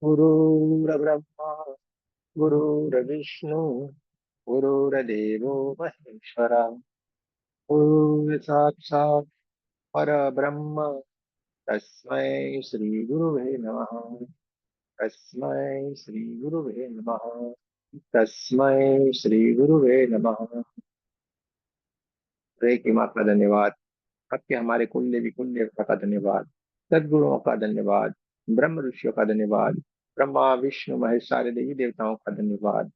गुरुर्ब्रह्मा गुरुर्विष्णु गुरुर्देवो महेश्वरा। गुरु साक्षात् परब्रह्म तस्मै श्री गुरुवे नमः। तस्मै श्री गुरुवे नमः। तस्मै श्री गुरुवे नमः। हरे की माँ का धन्यवाद। आपके हमारे कुल्य विकुल्य का धन्यवाद। सद्गुरुओं का धन्यवाद। ब्रह्म ऋषियों का धन्यवाद। ब्रह्मा विष्णु महेश सारे देवी देवताओं का धन्यवाद।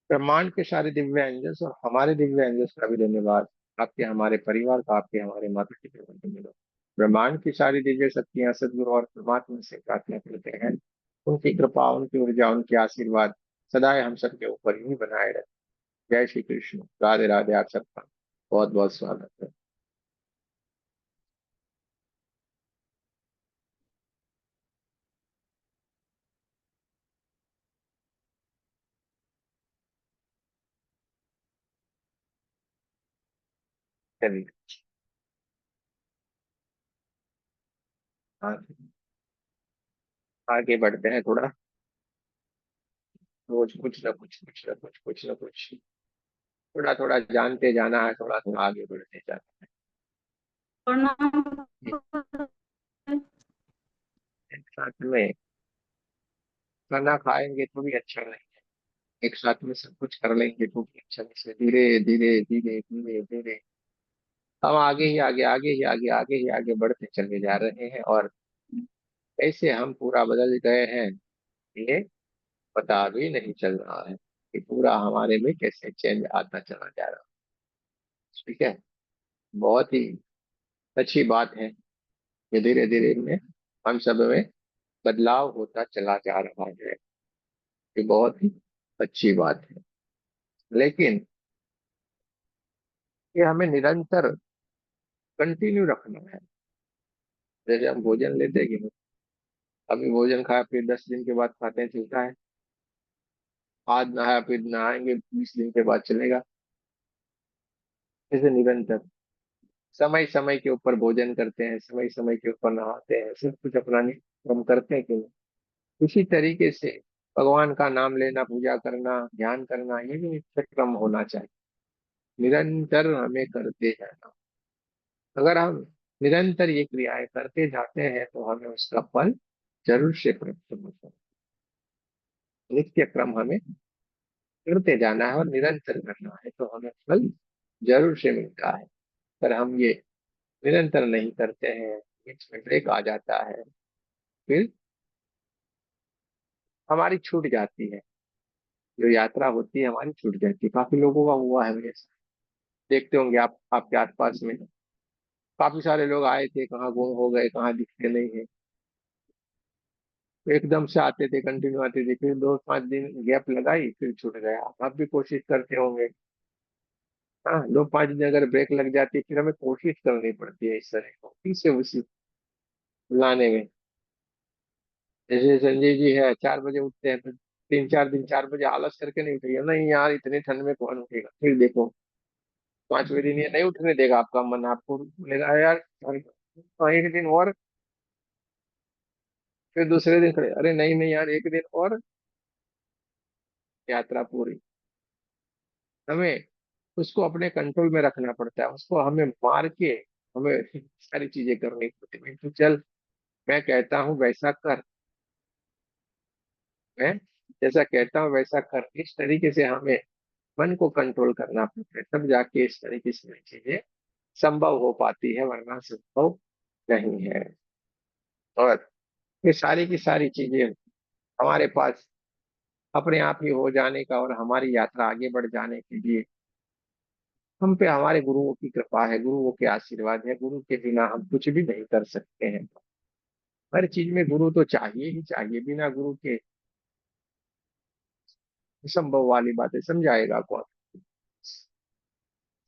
ब्रह्मांड के सारे दिव्य एंजल्स और हमारे दिव्य एंजल्स का भी धन्यवाद। आपके हमारे परिवार का, आपके हमारे माता पिता का धन्यवाद। ब्रह्मांड की सारी दिव्य शक्तियां सदगुरु और परमात्मा से प्रार्थना करते हैं, उनकी कृपा, उनकी ऊर्जा, उनके आशीर्वाद सदाए हम सबके ऊपर ही बनाए रहे। जय श्री कृष्ण। राधे राधे। आप सबका बहुत बहुत स्वागत है। चलिए आगे आगे बढ़ते हैं थोड़ा। रोज कुछ ना कुछ थोड़ा थोड़ा जानते जाना है, थोड़ा थोड़ा आगे बढ़ते जाना प्रणाम। है। एक साथ में खाना खाएंगे तो भी अच्छा नहीं। एक साथ में सब कुछ कर लेंगे तो भी अच्छा नहीं से धीरे धीरे धीरे धीरे धीरे हम आगे ही आगे आगे ही आगे आगे ही आगे बढ़ते चले जा रहे हैं। और कैसे हम पूरा बदल गए हैं, ये पता भी नहीं चल रहा है कि पूरा हमारे में कैसे चेंज आता चला जा रहा है। ठीक है। बहुत ही अच्छी बात है कि धीरे धीरे में हम सब में बदलाव होता चला जा रहा है। ये बहुत ही अच्छी बात है। लेकिन ये हमें निरंतर कंटिन्यू रखना है। जैसे हम भोजन लेते हैं कि नहीं, अभी भोजन खाया फिर 10 दिन के बाद खाते हैं, चलता है। आज नहाया फिर नहाएंगे 20 दिन के बाद चलेगा। जैसे निरंतर समय समय के ऊपर भोजन करते हैं, समय समय के ऊपर नहाते हैं, सब कुछ अपना हम करते हैं कि नहीं। उसी तरीके से भगवान का नाम लेना, पूजा करना, ध्यान करना, ये भी नित्य क्रम होना चाहिए। निरंतर हमें करते जाना। अगर हम निरंतर ये क्रियाएं करते जाते हैं तो हमें उसका फल जरूर से प्राप्त होता है। नित्य क्रम हमें करते जाना है और निरंतर करना है तो हमें फल जरूर से मिलता है। पर हम ये निरंतर नहीं करते हैं, बीच में ब्रेक आ जाता है, फिर हमारी छूट जाती है। जो यात्रा होती है हमारी छूट जाती है। काफी लोगों का हुआ है मेरे साथ। देखते होंगे आप, आपके आसपास में काफी सारे लोग आए थे, कहाँ गुम हो गए, कहाँ दिखते नहीं है। एकदम से आते थे, कंटिन्यू आते थे, फिर 2-5 दिन गैप लगाई, फिर छूट गया। आप भी कोशिश करते होंगे। हाँ, 2-5 दिन अगर ब्रेक लग जाती है फिर हमें कोशिश करनी पड़ती है इस तरह को फिर से उसी लाने में। जैसे संजय जी है, 4 बजे उठते हैं, फिर 3-4 दिन 4 बजे आलस करके नहीं उठेगा, नहीं यार इतनी ठंड में कौन उठेगा, फिर देखो 5वें दिन ये नहीं उठने देगा आपका मन, आपको बोलेगा यार एक दिन और। फिर दूसरे दिन खड़े, अरे नहीं नहीं यार एक दिन और। यात्रा पूरी। हमें उसको अपने कंट्रोल में रखना पड़ता है, उसको हमें मार के हमें सारी चीजें करनी पड़ती है। तो चल, मैं कहता हूँ वैसा कर, मैं जैसा कहता हूँ वैसा कर, इस तरीके से हमें मन को कंट्रोल करना पड़ता है, तब जाके इस तरीके से चीजें संभव हो पाती है, वरना संभव नहीं है। और ये सारी की सारी चीजें हमारे पास अपने आप ही हो जाने का और हमारी यात्रा आगे बढ़ जाने के लिए हम पे हमारे गुरुओं की कृपा है, गुरुओं के आशीर्वाद है। गुरु के बिना हम कुछ भी नहीं कर सकते हैं। हर चीज में गुरु तो चाहिए ही चाहिए, बिना गुरु के असंभव वाली बातें समझाएगा कौन।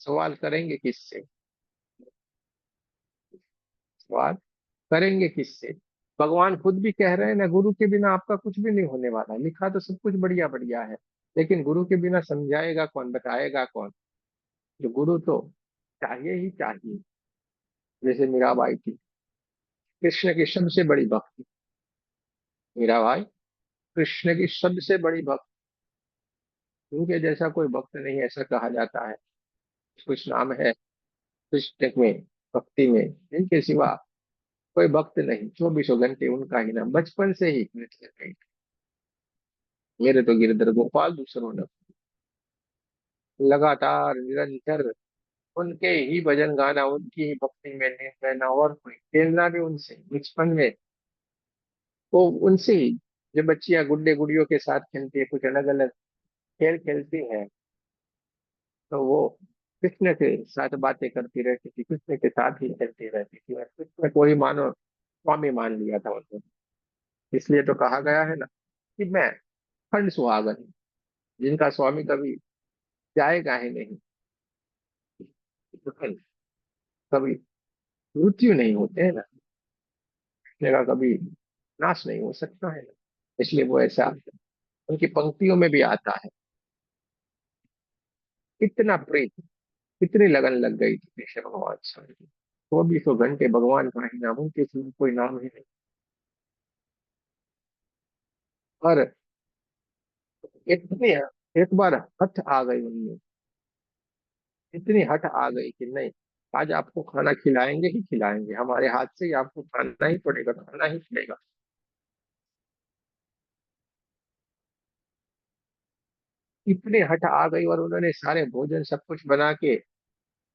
सवाल करेंगे किससे, सवाल करेंगे किससे। भगवान खुद भी कह रहे हैं ना, गुरु के बिना आपका कुछ भी नहीं होने वाला। लिखा तो सब कुछ बढ़िया बढ़िया है, लेकिन गुरु के बिना समझाएगा कौन, बताएगा कौन। जो गुरु तो चाहिए ही चाहिए। जैसे मीराबाई थी, कृष्ण की सबसे बड़ी भक्ति, मेरा भाई, कृष्ण की सबसे बड़ी भक्त, उनके जैसा कोई भक्त नहीं, ऐसा कहा जाता है। कुछ नाम है कृष्ण में, भक्ति में, इनके सिवा कोई भक्त नहीं, 24 घंटे उनका ही नाम, बचपन से ही कृष्ण का ही। मेरे तो गिरधर गोपाल, दूसरों ने लगातार निरंतर उनके ही भजन गाना, उनकी ही भक्ति में लीन रहना, और कोई खेलना भी उनसे बचपन में, वो उनसे ही। जो बच्चियां गुड्डे गुड़ियों के साथ खेलती है, कुछ अलग अलग खेल खेलती है, तो वो कृष्ण के साथ बातें करती रहती थी, कृष्ण के साथ ही खेलती रहती थी, और कृष्ण को ही मानो स्वामी मान लिया था उन्होंने। इसलिए तो कहा गया है ना कि मैं खंड सुहागन हूं, जिनका स्वामी कभी जाएगा ही नहीं, तो कभी मृत्यु नहीं होते है ना, कृष्ण का कभी नाश नहीं हो सकता है ना। इसलिए वो ऐसा उनकी पंक्तियों में भी आता है। कितना प्रीत, कितनी लगन लग गई थी कृष्ण भगवान से। 24 घंटे भगवान का ही नाम, उनके सिवा कोई नाम ही नहीं। और इतनी, एक बार हठ आ गई उनमें, इतनी हठ आ गई कि नहीं, आज आपको खाना खिलाएंगे ही खिलाएंगे, हमारे हाथ से ही आपको खाना ही पड़ेगा, खाना ही पड़ेगा। इतनी हठ आ गई, और उन्होंने सारे भोजन सब कुछ बना के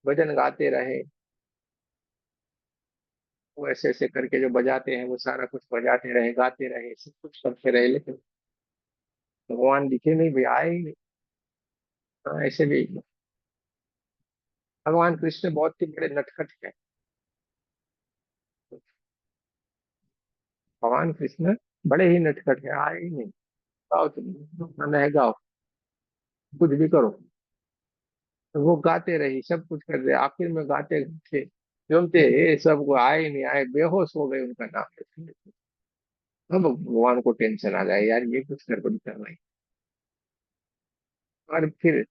भजन गाते रहे। वो ऐसे ऐसे करके जो बजाते हैं, वो सारा कुछ बजाते रहे, गाते रहे, सब कुछ करते रहे, लेकिन भगवान दिखे नहीं, भी आए ही नहीं। हाँ, ऐसे भी भगवान कृष्ण बहुत ही बड़े नटखट है। भगवान कृष्ण बड़े ही नटखट है, आए ही नहीं। गाओ तुम गाना है, गाओ, कुछ भी करो। तो वो गाते रही, सब कुछ कर रहे, आखिर में गाते थे झूमते, ये सब को आए नहीं आए, बेहोश हो गए उनका नाम लेते। अब भगवान को टेंशन आ जाए, यार ये कुछ गड़बड़ कर रही। और फिर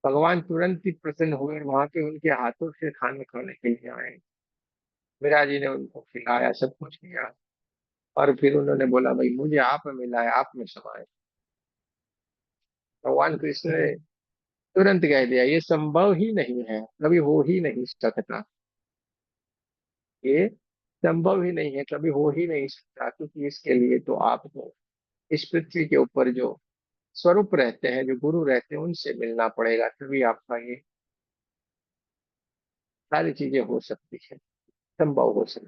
भगवान तुरंत ही प्रसन्न हुए, और वहां पे उनके हाथों से खाना खाने के लिए आए। मीरा जी ने उनको खिलाया, सब कुछ किया, और फिर उन्होंने बोला, भाई मुझे आप में मिला है, आप में समाए। भगवान कृष्ण ने तुरंत कह दिया, ये संभव ही नहीं है, कभी हो ही नहीं सकता, ये संभव ही नहीं है, कभी हो ही नहीं सकता, क्योंकि इसके लिए तो आपको इस पृथ्वी के ऊपर जो स्वरूप रहते हैं, जो गुरु रहते हैं, उनसे मिलना पड़ेगा, तभी आपका ये सारी चीजें हो सकती है, संभव हो सकती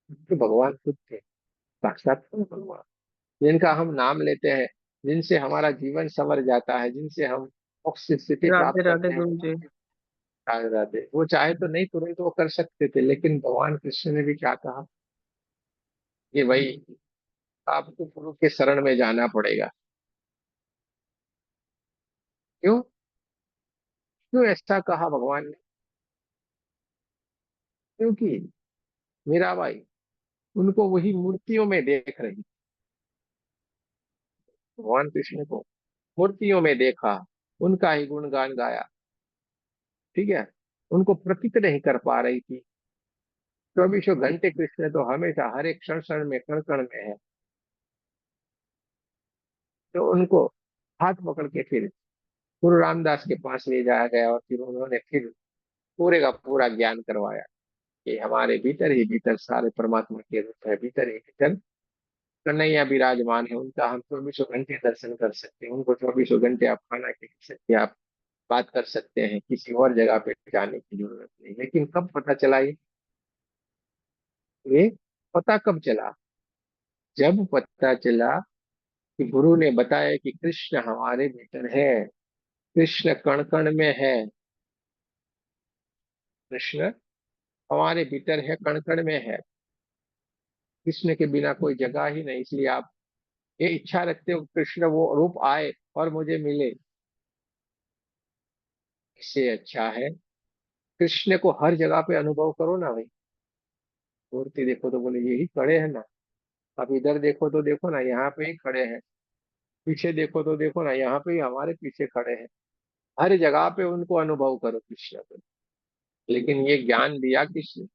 है। तो भगवान खुद थे, साक्षात भगवान, जिनका हम नाम लेते हैं, जिनसे हमारा जीवन संवर जाता है, जिनसे हम मोक्ष की स्थिति राधे प्राप्त राधे करते हैं, गुरु जी। वो चाहे तो नहीं तुरंत वो कर सकते थे, लेकिन भगवान कृष्ण ने भी क्या कहा कि भाई आपको गुरु के शरण में जाना पड़ेगा। क्यों, क्यों ऐसा कहा भगवान ने? क्योंकि मीराबाई उनको वही मूर्तियों में देख रही, भगवान कृष्ण को मूर्तियों में देखा, उनका ही गुणगान गाया, ठीक है, उनको प्रतीत नहीं कर पा रही थी। 24 घंटे कृष्ण तो हमेशा हर एक क्षण क्षण में, कण कण में है। तो उनको हाथ पकड़ के फिर गुरु रामदास के पास ले जाया गया, और फिर उन्होंने फिर पूरे का पूरा ज्ञान करवाया कि हमारे भीतर ही भीतर सारे परमात्मा के रूप है, भीतर ही भीतर कन्हैया विराजमान है, उनका हम 24 घंटे दर्शन कर सकते हैं, उनको 24 घंटे आप खाना खिला सकते हैं, आप बात कर सकते हैं, किसी और जगह पे जाने की जरूरत नहीं। लेकिन कब पता चला ये पता कब चला? जब पता चला कि गुरु ने बताया कि कृष्ण हमारे भीतर है, कृष्ण कण कण में है, कृष्ण हमारे भीतर है, कण कण में है, कृष्ण के बिना कोई जगह ही नहीं। इसलिए आप ये इच्छा रखते हो कृष्ण वो रूप आए और मुझे मिले, इससे अच्छा है कृष्ण को हर जगह पे अनुभव करो ना भाई। मूर्ति देखो तो बोले यही खड़े हैं ना, अब इधर देखो तो देखो ना, यहाँ पे ही खड़े हैं, पीछे देखो तो देखो ना, यहाँ पे ही हमारे पीछे खड़े हैं। हर जगह पे उनको अनुभव करो कृष्ण को। लेकिन ये ज्ञान दिया किसने?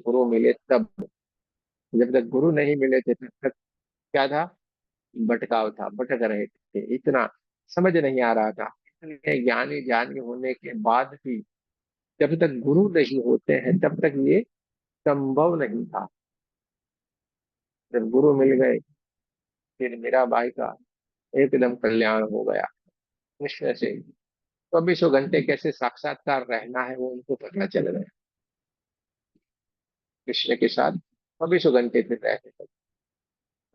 गुरु मिले तब। जब तक गुरु नहीं मिले थे तब तक क्या था, भटकाव था, भटक रहे थे, इतना समझ नहीं आ रहा था। इतने ज्ञानी ज्ञानी होने के बाद भी जब तक गुरु नहीं होते हैं तब तक ये संभव नहीं था। जब गुरु मिल गए फिर मीरा बाई का एकदम कल्याण हो गया। निश्चय से 24 घंटे कैसे साक्षात्कार रहना है वो उनको पता चल गया। कृष्ण के साथ 24 घंटे फिर रहे थे।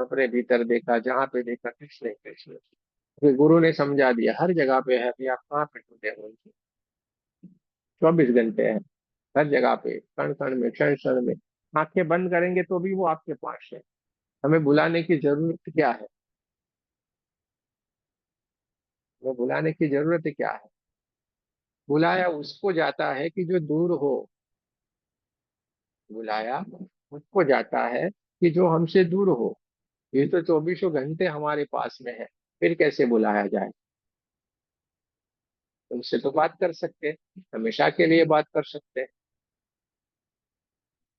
अपने भीतर देखा, जहाँ पे देखा कृष्ण ही कृष्ण। फिर गुरु ने समझा दिया हर जगह पे है, अभी आप कहाँ पे ढूंढे हो उनको। 24 घंटे है हर जगह पे, कण कण में, क्षण क्षण में। आंखें बंद करेंगे तो भी वो आपके पास है। हमें बुलाने की जरूरत क्या है? हमें बुलाने की जरूरत क्या है? बुलाया उसको जाता है कि जो दूर हो। बुलाया उसको जाता है कि जो हमसे दूर हो। ये तो 24 घंटे हमारे पास में है, फिर कैसे बुलाया जाए? उनसे तो बात कर सकते हैं, हमेशा के लिए बात कर सकते हैं।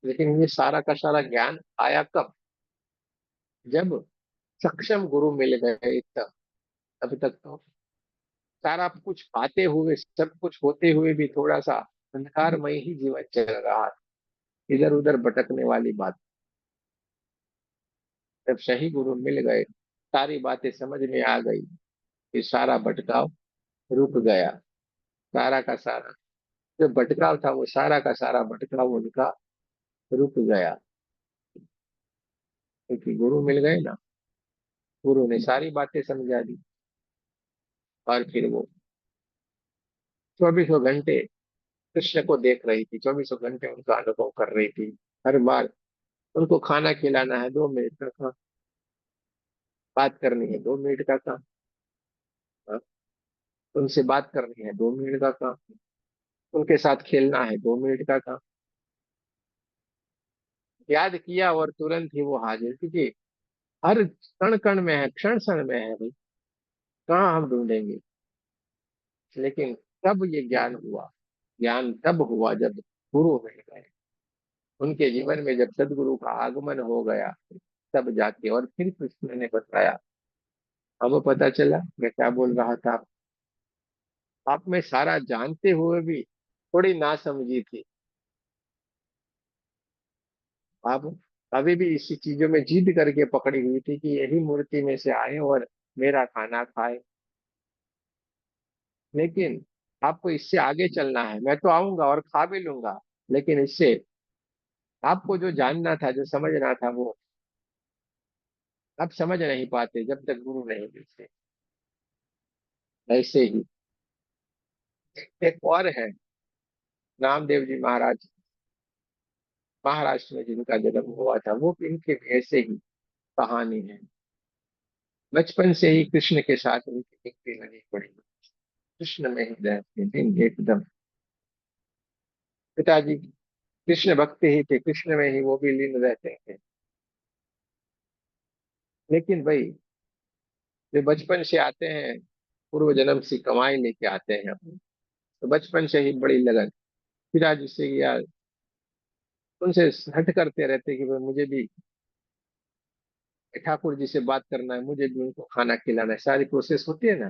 लेकिन ये सारा का सारा ज्ञान आया कब? जब सक्षम गुरु मिल गए तब। अभी तक तो सारा कुछ पाते हुए, सब कुछ होते हुए भी थोड़ा सा अंधकारमय ही जीवन चल रहा है, इधर उधर भटकने वाली बात। जब सही गुरु मिल गए, सारी बातें समझ में आ गई, कि सारा भटकाव रुक गया। सारा का सारा जो भटकाव था वो सारा का सारा भटकाव उनका रुक गया, क्योंकि गुरु मिल गए ना। गुरु ने सारी बातें समझा दी। और फिर वो 24 घंटे कृष्ण को देख रही थी, 24 घंटे उनका अनुभव कर रही थी। हर बार उनको खाना खिलाना है, 2 मिनट का काम। बात करनी है, 2 मिनट का काम। हाँ, उनसे बात करनी है, 2 मिनट का काम। उनके साथ खेलना है, 2 मिनट का काम। याद किया और तुरंत ही वो हाजिर, क्योंकि हर कण कण में है, क्षण क्षण में है भाई। कहाँ हम ढूंढेंगे? लेकिन तब ये ज्ञान हुआ। ज्ञान तब हुआ जब गुरु मिल गए। उनके जीवन में जब सदगुरु का आगमन हो गया, तब जाके। और फिर कृष्ण ने बताया, अब पता चला मैं क्या बोल रहा था। आप में सारा जानते हुए भी थोड़ी ना समझी थी। आप अभी भी इसी चीजों में जिद करके पकड़ी हुई थी कि यही मूर्ति में से आए और मेरा खाना खाए। लेकिन आपको इससे आगे चलना है, मैं तो आऊंगा और खा भी लूंगा। लेकिन इससे आपको जो जानना था, जो समझना था, वो आप समझ नहीं पाते जब तक गुरु नहीं मिलते। ऐसे ही एक और है, रामदेव जी महाराज, महाराष्ट्र में जिनका जन्म हुआ था, वो इनके भी ऐसे ही कहानी है। बचपन से ही कृष्ण के साथ उनकी निकली लगी पड़ी, कृष्ण में ही रहते दिन एकदम। पिताजी कृष्ण भक्त ही थे, कृष्ण में ही वो भी लीन रहते थे। लेकिन भाई जो बचपन से आते हैं, पूर्व जन्म से कमाई लेके आते हैं अपनी, तो बचपन से ही बड़ी लगन पिताजी से, या उनसे हट करते रहते कि भाई मुझे भी ठाकुर जी से बात करना है, मुझे भी उनको खाना खिलाना है। सारी प्रोसेस होती है ना।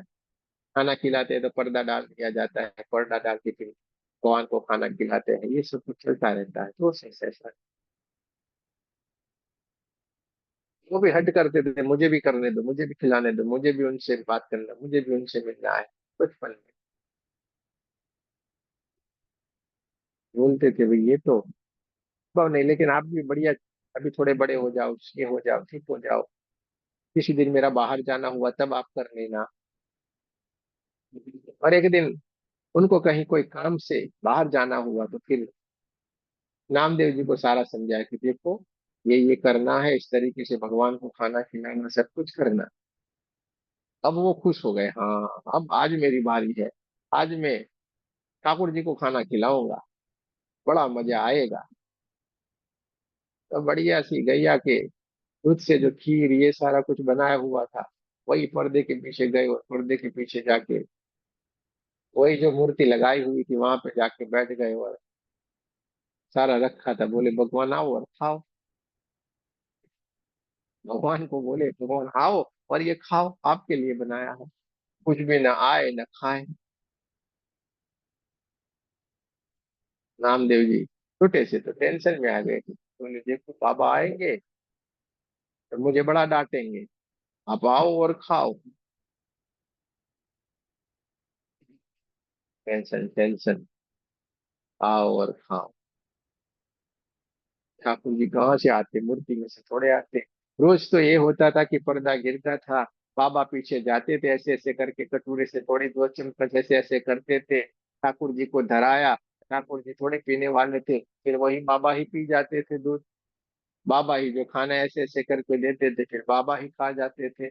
खाना खिलाते हैं तो पर्दा डाल दिया जाता है, पर्दा डाल के फिर भगवान को खाना खिलाते हैं, ये सब कुछ चलता रहता है प्रोसेस ऐसा। वो भी हट करते थे, मुझे भी करने दो, मुझे भी खिलाने दो, मुझे भी उनसे बात करना, मुझे भी उनसे मिलना है। बचपन में बोलते थे भाई ये तो संभव नहीं, लेकिन आप भी बढ़िया, अभी थोड़े बड़े हो जाओ, ये हो जाओ, ठीक हो जाओ, किसी दिन मेरा बाहर जाना हुआ तब आप कर लेना। और एक दिन उनको कहीं कोई काम से बाहर जाना हुआ तो फिर नामदेव जी को सारा समझाया कि देखो ये करना है, इस तरीके से भगवान को खाना खिलाना, सब कुछ करना। अब वो खुश हो गए, हाँ अब आज मेरी बारी है, आज मैं ठाकुर जी को खाना खिलाऊंगा, बड़ा मजा आएगा। तो बढ़िया सी गैया के दूध से जो खीर ये सारा कुछ बनाया हुआ था, वही पर्दे के पीछे गए और पर्दे के पीछे जाके वही जो मूर्ति लगाई हुई थी वहां पे जाके बैठ गए और सारा रखा था। बोले भगवान आओ और खाओ। भगवान को बोले, भगवान आओ और ये खाओ, आपके लिए बनाया है। कुछ भी ना आए ना खाए। नामदेव जी छोटे से तो टेंशन में आ गए थे, बोले देखो बाबा आएंगे तो मुझे बड़ा डांटेंगे, आप आओ और खाओ। टेंशन टेंशन, आओ और खाओ। ठाकुर जी कहाँ से आते, मूर्ति में से थोड़े आते। रोज तो ये होता था कि पर्दा गिरता था, बाबा पीछे जाते थे, ऐसे ऐसे करके कटोरे से थोड़ी दो चम्मच ऐसे ऐसे करते थे, ठाकुर जी को धराया। ठाकुर जी थोड़े पीने वाले थे, फिर वही बाबा ही पी जाते थे दूध। बाबा ही जो खाना ऐसे ऐसे करके देते थे, फिर बाबा ही खा जाते थे।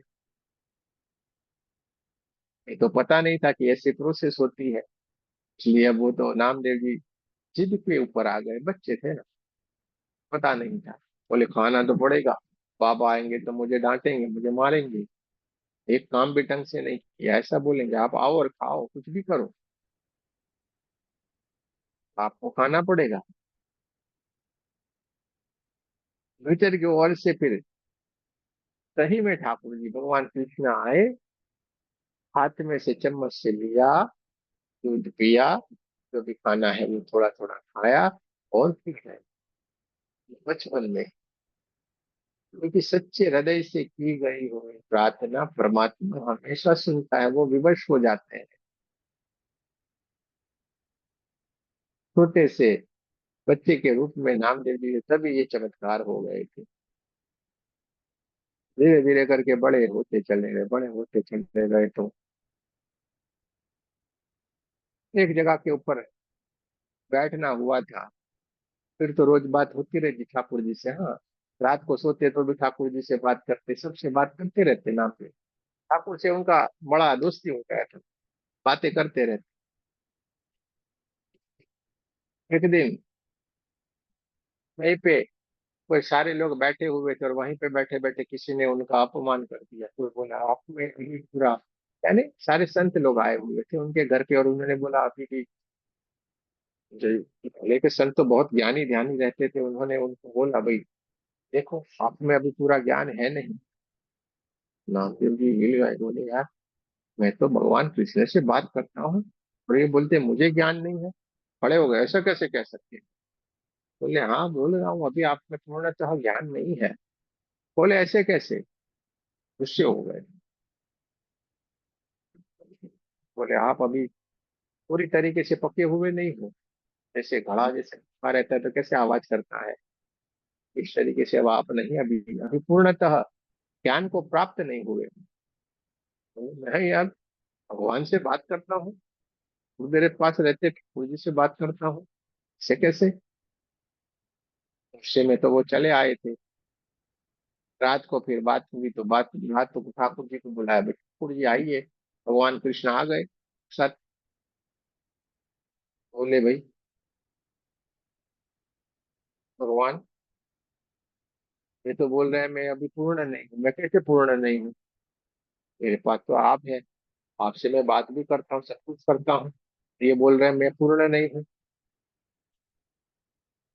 ये तो पता नहीं था कि ऐसी प्रोसेस होती है। इसलिए अब वो तो नामदेव जी जिद के ऊपर आ गए, बच्चे थे ना, पता नहीं था। बोले खाना तो पड़ेगा, बाबा आएंगे तो मुझे डांटेंगे, मुझे मारेंगे, एक काम भी ढंग से नहीं किया, ऐसा बोलेंगे। आप आओ और खाओ, कुछ भी करो, आपको खाना पड़ेगा। भीतर की ओर से फिर सही में ठाकुर जी भगवान कृष्ण आए, हाथ में से चम्मच से लिया, दूध पिया, जो भी खाना है वो थोड़ा थोड़ा खाया, और फिर गए। बचपन में, क्योंकि सच्चे हृदय से की गई हुई प्रार्थना परमात्मा हमेशा सुनता है, वो विवश हो जाते हैं। छोटे से बच्चे के रूप में नामदेव जी तभी ये चमत्कार हो गए थे। धीरे धीरे करके बड़े होते चले गए, बड़े होते चले गए तो एक जगह के ऊपर बैठना हुआ था। फिर तो रोज बात होती रहती ठाकुर जी से। हाँ, रात को सोते तो भी ठाकुर जी से बात करते, सबसे बात करते रहते नाम पे। ठाकुर से उनका बड़ा दोस्ती हो गया था, बातें करते रहते। एक दिन वहीं पे कोई सारे लोग बैठे हुए थे, और वहीं पे बैठे बैठे किसी ने उनका अपमान कर दिया। कोई बोला आप में ये पूरा, यानी सारे संत लोग आए हुए थे उनके घर पे, और उन्होंने बोला अभी भी जो पहले के संत तो बहुत ज्ञानी ध्यानी रहते थे, उन्होंने उनको बोला भाई देखो आप में अभी पूरा ज्ञान है नहीं। नामदेव जी हिल गए, बोले यार मैं तो भगवान कृष्ण से बात करता हूँ और ये बोलते मुझे ज्ञान नहीं है। खड़े हो गए, ऐसा कैसे कह सकते हैं। बोले हाँ बोल रहा हूँ अभी आप में पूर्णतः ज्ञान नहीं है। बोले ऐसे कैसे, गुस्से हो गए। बोले आप अभी पूरी तरीके से पके हुए नहीं हो, जैसे घड़ा जैसे पका रहता है तो कैसे आवाज करता है, इस तरीके से अब आप नहीं, अभी अभी पूर्णतः ज्ञान को प्राप्त नहीं हुए। तो मैं यार भगवान से बात करता हूँ, वो मेरे पास रहते ठाकुर जी से बात करता हूँ, इससे कैसे। गुस्से में तो वो चले आए थे। रात को फिर बात हुई तो बात रात को ठाकुर जी को बुलाया, भाई ठाकुर जी आइए। भगवान कृष्ण आ गए साथ। बोले भाई भगवान ये तो बोल रहे हैं मैं अभी पूर्ण नहीं हूँ, मैं कैसे पूर्ण नहीं हूँ, मेरे पास तो आप है, आपसे मैं बात भी करता हूँ, सब कुछ करता हूँ, ये बोल रहे हैं मैं पूर्ण नहीं हूँ।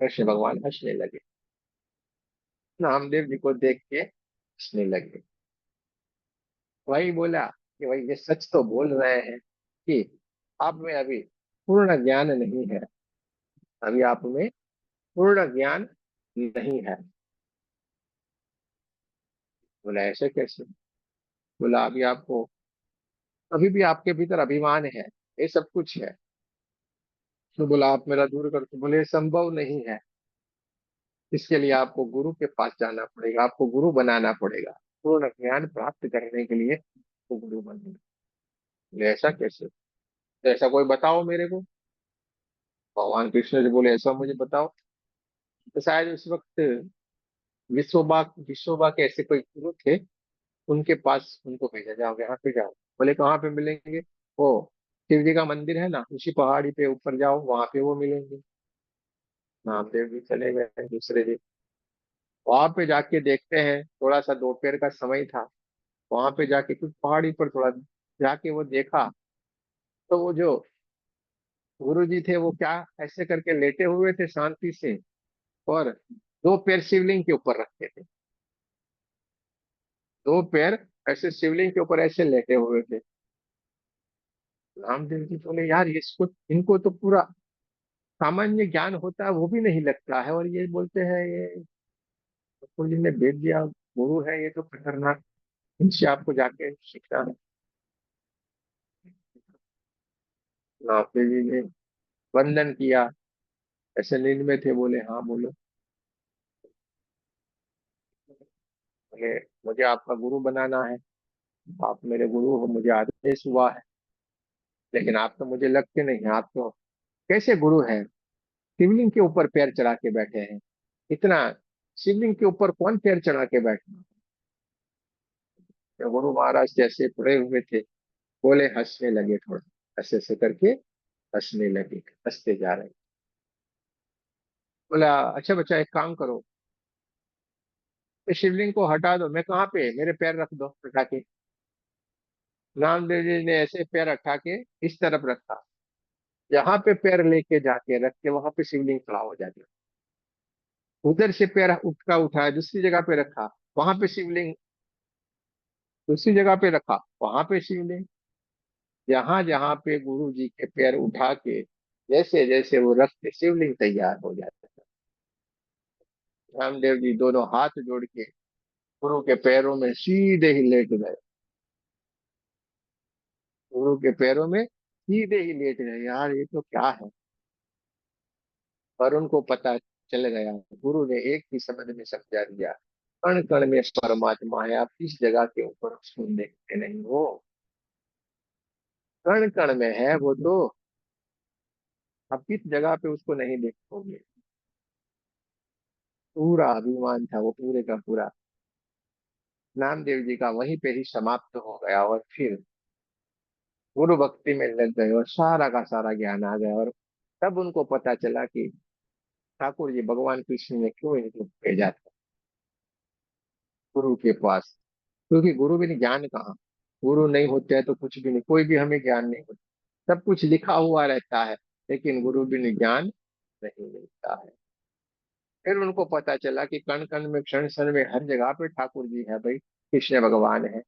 कृष्ण भगवान हंसने लगे, नामदेव जी को देख के हंसने लगे। वही बोला कि भाई ये सच तो बोल रहे हैं कि आप में अभी पूर्ण ज्ञान नहीं है, अभी आप में पूर्ण ज्ञान नहीं है। बोला ऐसे कैसे। बोला अभी आपको, अभी भी आपके भीतर अभिमान है, ये सब कुछ है। तो बोला आप मेरा दूर कर दो। बोले संभव नहीं है, इसके लिए आपको गुरु के पास जाना पड़ेगा, आपको गुरु बनाना पड़ेगा, पूर्ण ज्ञान प्राप्त करने के लिए तो गुरु बनेगा। बोले ऐसा कैसे, तो ऐसा कोई बताओ मेरे को। भगवान कृष्ण जी बोले ऐसा मुझे बताओ। तो शायद उस वक्त विश्वबा के ऐसे कोई गुरु थे, उनके पास उनको भेजा, जाओ यहाँ पे जाओ। बोले कहाँ पे मिलेंगे। वो शिव जी का मंदिर है ना, उसी पहाड़ी पे ऊपर जाओ, वहां पे वो मिलेंगे। नामदेव जी चले गए दूसरे दिन। वहां पे जाके देखते हैं, थोड़ा सा दोपहर का समय था, वहां पे जाके कुछ पहाड़ी पर थोड़ा जाके वो देखा, तो वो जो गुरु जी थे वो क्या ऐसे करके लेटे हुए थे शांति से, और दो पैर शिवलिंग के ऊपर रखे थे। दो पैर ऐसे शिवलिंग के ऊपर ऐसे लेटे हुए थे। रामदेव जी बोले यार इसको, इनको तो पूरा सामान्य ज्ञान होता है वो भी नहीं लगता है, और ये बोलते हैं ये ठाकुर जी ने भेज दिया, गुरु है ये तो खतरनाक, इनसे आपको जाके सीखना है। रामदेव जी ने वंदन किया, ऐसे नींद में थे, बोले हाँ बोलो। बोले मुझे आपका गुरु बनाना है, आप मेरे गुरु हो, मुझे आदेश हुआ है, लेकिन आप तो मुझे लगते नहीं हैं, आप तो कैसे गुरु हैं, शिवलिंग के ऊपर पैर चढ़ा के बैठे हैं, इतना शिवलिंग के ऊपर कौन पैर चढ़ा के बैठे। तो गुरु महाराज जैसे पड़े हुए थे, बोले, हंसने लगे, थोड़ा ऐसे ऐसे करके हंसने लगे, हंसते जा रहे। बोला अच्छा बच्चा एक काम करो, इस शिवलिंग को हटा दो, मैं कहाँ पे, मेरे पैर रख दो हटा के। रामदेव जी ने ऐसे पैर हटा के इस तरफ रखा, जहां पे पैर लेके जाके रख के वहां पे शिवलिंग खड़ा हो जाती। उधर से पैर उठा उठाया दूसरी जगह पे रखा, वहां पे शिवलिंग, दूसरी जगह पे रखा, वहां पे शिवलिंग। जहां जहां पे गुरु जी के पैर उठा के जैसे जैसे वो रखते, शिवलिंग तैयार हो जाता था। रामदेव जी दोनों हाथ जोड़ के गुरु के पैरों में सीधे ही लेट गए, गुरु के पैरों में सीधे ही लेट गए। यार ये तो क्या है, पर उनको पता चल गया, गुरु ने एक ही शब्द में समझा दिया, कण कण में परमात्मा है, आप किस जगह के ऊपर उसको देखते नहीं हो, कण कण में है वो तो, आप किस जगह पे उसको नहीं देखोगे। पूरा अभिमान था वो पूरे का पूरा, नामदेव जी का वहीं पे ही समाप्त हो गया, और फिर गुरु भक्ति में लग गए और सारा का सारा ज्ञान आ गया। और तब उनको पता चला कि ठाकुर जी भगवान कृष्ण ने क्यों इनको भेजा था गुरु के पास, क्योंकि गुरु बिन ज्ञान कहाँ, गुरु नहीं होते हैं तो कुछ भी नहीं, कोई भी हमें ज्ञान नहीं होता, सब कुछ लिखा हुआ रहता है, लेकिन गुरु बिन ज्ञान नहीं मिलता है। फिर उनको पता चला कि कण कण में क्षण क्षण में हर जगह पे ठाकुर जी है भाई, कृष्ण भगवान है,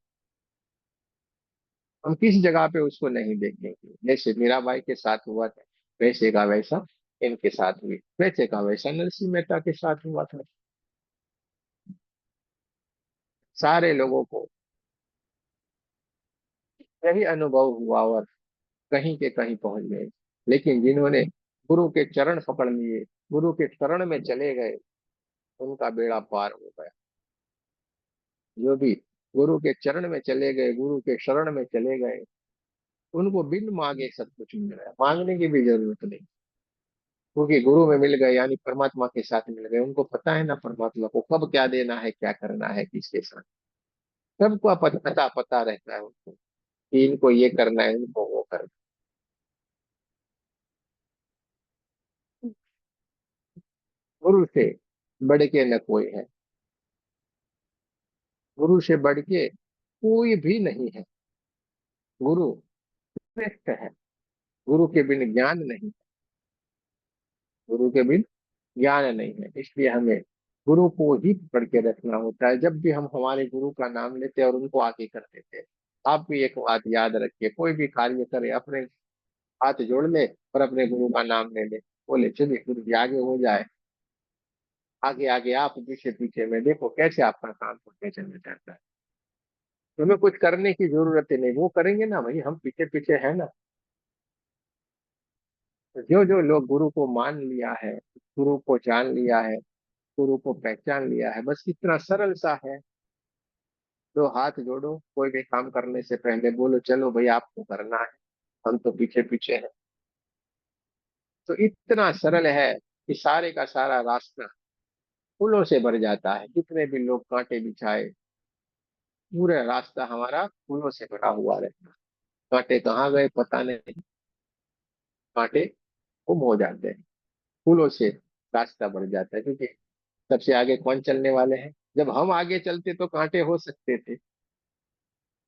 हम किस जगह पे उसको नहीं देखेंगे। जैसे मीराबाई के साथ हुआ था, वैसे का वैसा इनके साथ हुई, वैसे का वैसा नरसिंह मेहता के साथ हुआ था। सारे लोगों को यही अनुभव हुआ और कहीं के कहीं पहुंच गए, लेकिन जिन्होंने गुरु के चरण पकड़ लिए, गुरु के शरण में चले गए, उनका बेड़ा पार हो गया। जो भी गुरु के चरण में चले गए, गुरु के शरण में चले गए, उनको बिन मांगे सब कुछ मिल गया, मांगने की भी जरूरत नहीं, क्योंकि गुरु में मिल गए यानी परमात्मा के साथ मिल गए। उनको पता है ना परमात्मा को कब क्या देना है, क्या करना है, किसके साथ, सबको पता पता रहता है उनको कि इनको ये करना है, इनको वो करना है। गुरु से बढ़ के न कोई है, गुरु से बढ़ के कोई भी नहीं है, गुरु श्रेष्ठ है, गुरु के बिन ज्ञान नहीं, गुरु के बिन ज्ञान नहीं है। इसलिए हमें गुरु को ही पकड़ के रखना होता है, जब भी हम हमारे गुरु का नाम लेते हैं और उनको आगे कर देते हैं। आप भी एक बात याद रखिए, कोई भी कार्य करे अपने हाथ जोड़ ले और अपने गुरु का नाम ले ले, बोले चलिए गुरु जी आगे हो जाए, आगे आगे आप पीछे पीछे में देखो कैसे आपका काम होते चलना चाहता है। तुम्हें कुछ करने की जरूरत ही नहीं, वो करेंगे ना भाई, हम पीछे पीछे है ना। तो जो जो लोग गुरु को मान लिया है, गुरु को जान लिया है, गुरु को पहचान लिया है, बस इतना सरल सा है, दो हाथ जोड़ो, कोई भी काम करने से पहले बोलो चलो भाई आपको करना है, हम तो पीछे पीछे हैं। तो इतना सरल है कि सारे का सारा रास्ता फूलों से भर जाता है, कितने भी लोग कांटे बिछाए, पूरा रास्ता हमारा फूलों से भरा हुआ रहता है। कांटे कहाँ गए पता नहीं, कांटे गुम हो जाते हैं, फूलों से रास्ता बढ़ जाता है, क्योंकि सबसे आगे कौन चलने वाले हैं। जब हम आगे चलते तो कांटे हो सकते थे,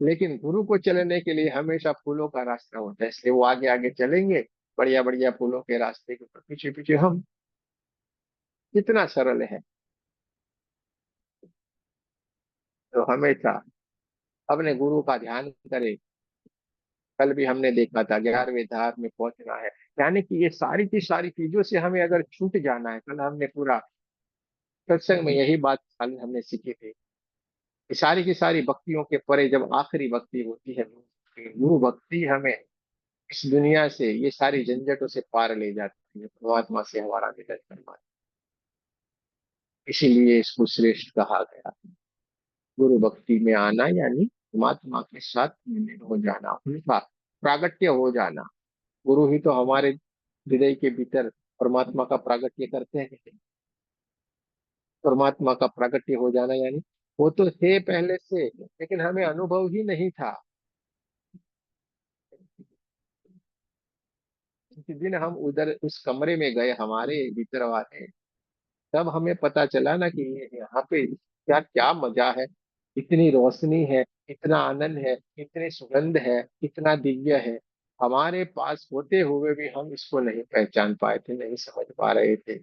लेकिन गुरु को चलने के लिए हमेशा फूलों का रास्ता होता है, इसलिए वो आगे आगे चलेंगे, बढ़िया बढ़िया फूलों के रास्ते के ऊपर पीछे पीछे हम। कितना सरल है। तो हमेशा अपने गुरु का ध्यान करें। कल भी हमने देखा था 11वें धार में पहुंचना है, यानी कि ये सारी की सारी चीजों से हमें अगर छूट जाना है, कल हमने पूरा सत्संग में यही बात खाली हमने सीखी थी। ये सारी की सारी भक्तियों के परे जब आखिरी भक्ति होती है गुरु भक्ति, हमें इस दुनिया से ये सारी झंझटों से पार ले जाती है, परमात्मा से हमारा मिलन करवाती है। इसीलिए इसको श्रेष्ठ कहा गया। गुरु भक्ति में आना यानी परमात्मा के साथ मिलित हो जाना, उनका प्रागट्य हो जाना। गुरु ही तो हमारे हृदय के भीतर परमात्मा का प्रागट्य करते हैं। परमात्मा का प्रागट्य हो जाना यानी वो तो थे पहले से, लेकिन हमें अनुभव ही नहीं था। जिस दिन हम उधर उस कमरे में गए हमारे भीतर वाले, तब हमें पता चला ना कि ये यहाँ पे क्या क्या मजा है। इतनी रोशनी है, इतना आनंद है, इतनी सुगंध है, इतना दिव्य है। हमारे पास होते हुए भी हम इसको नहीं पहचान पाए थे, नहीं समझ पा रहे थे।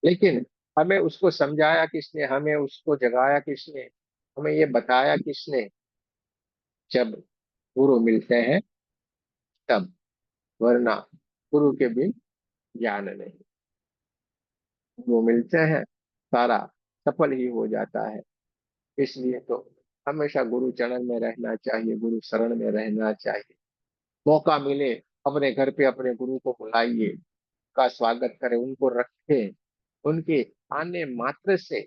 लेकिन हमें उसको समझाया किसने, हमें उसको जगाया किसने, हमें ये बताया किसने? जब गुरु मिलते हैं तब, वरना गुरु के बिन ज्ञान नहीं। वो मिलते हैं, सारा सफल ही हो जाता है। इसलिए तो हमेशा गुरु चरण में रहना चाहिए, गुरु शरण में रहना चाहिए। मौका मिले अपने घर पे अपने गुरु को बुलाइए, का स्वागत करें, उनको रखें। उनके आने मात्र से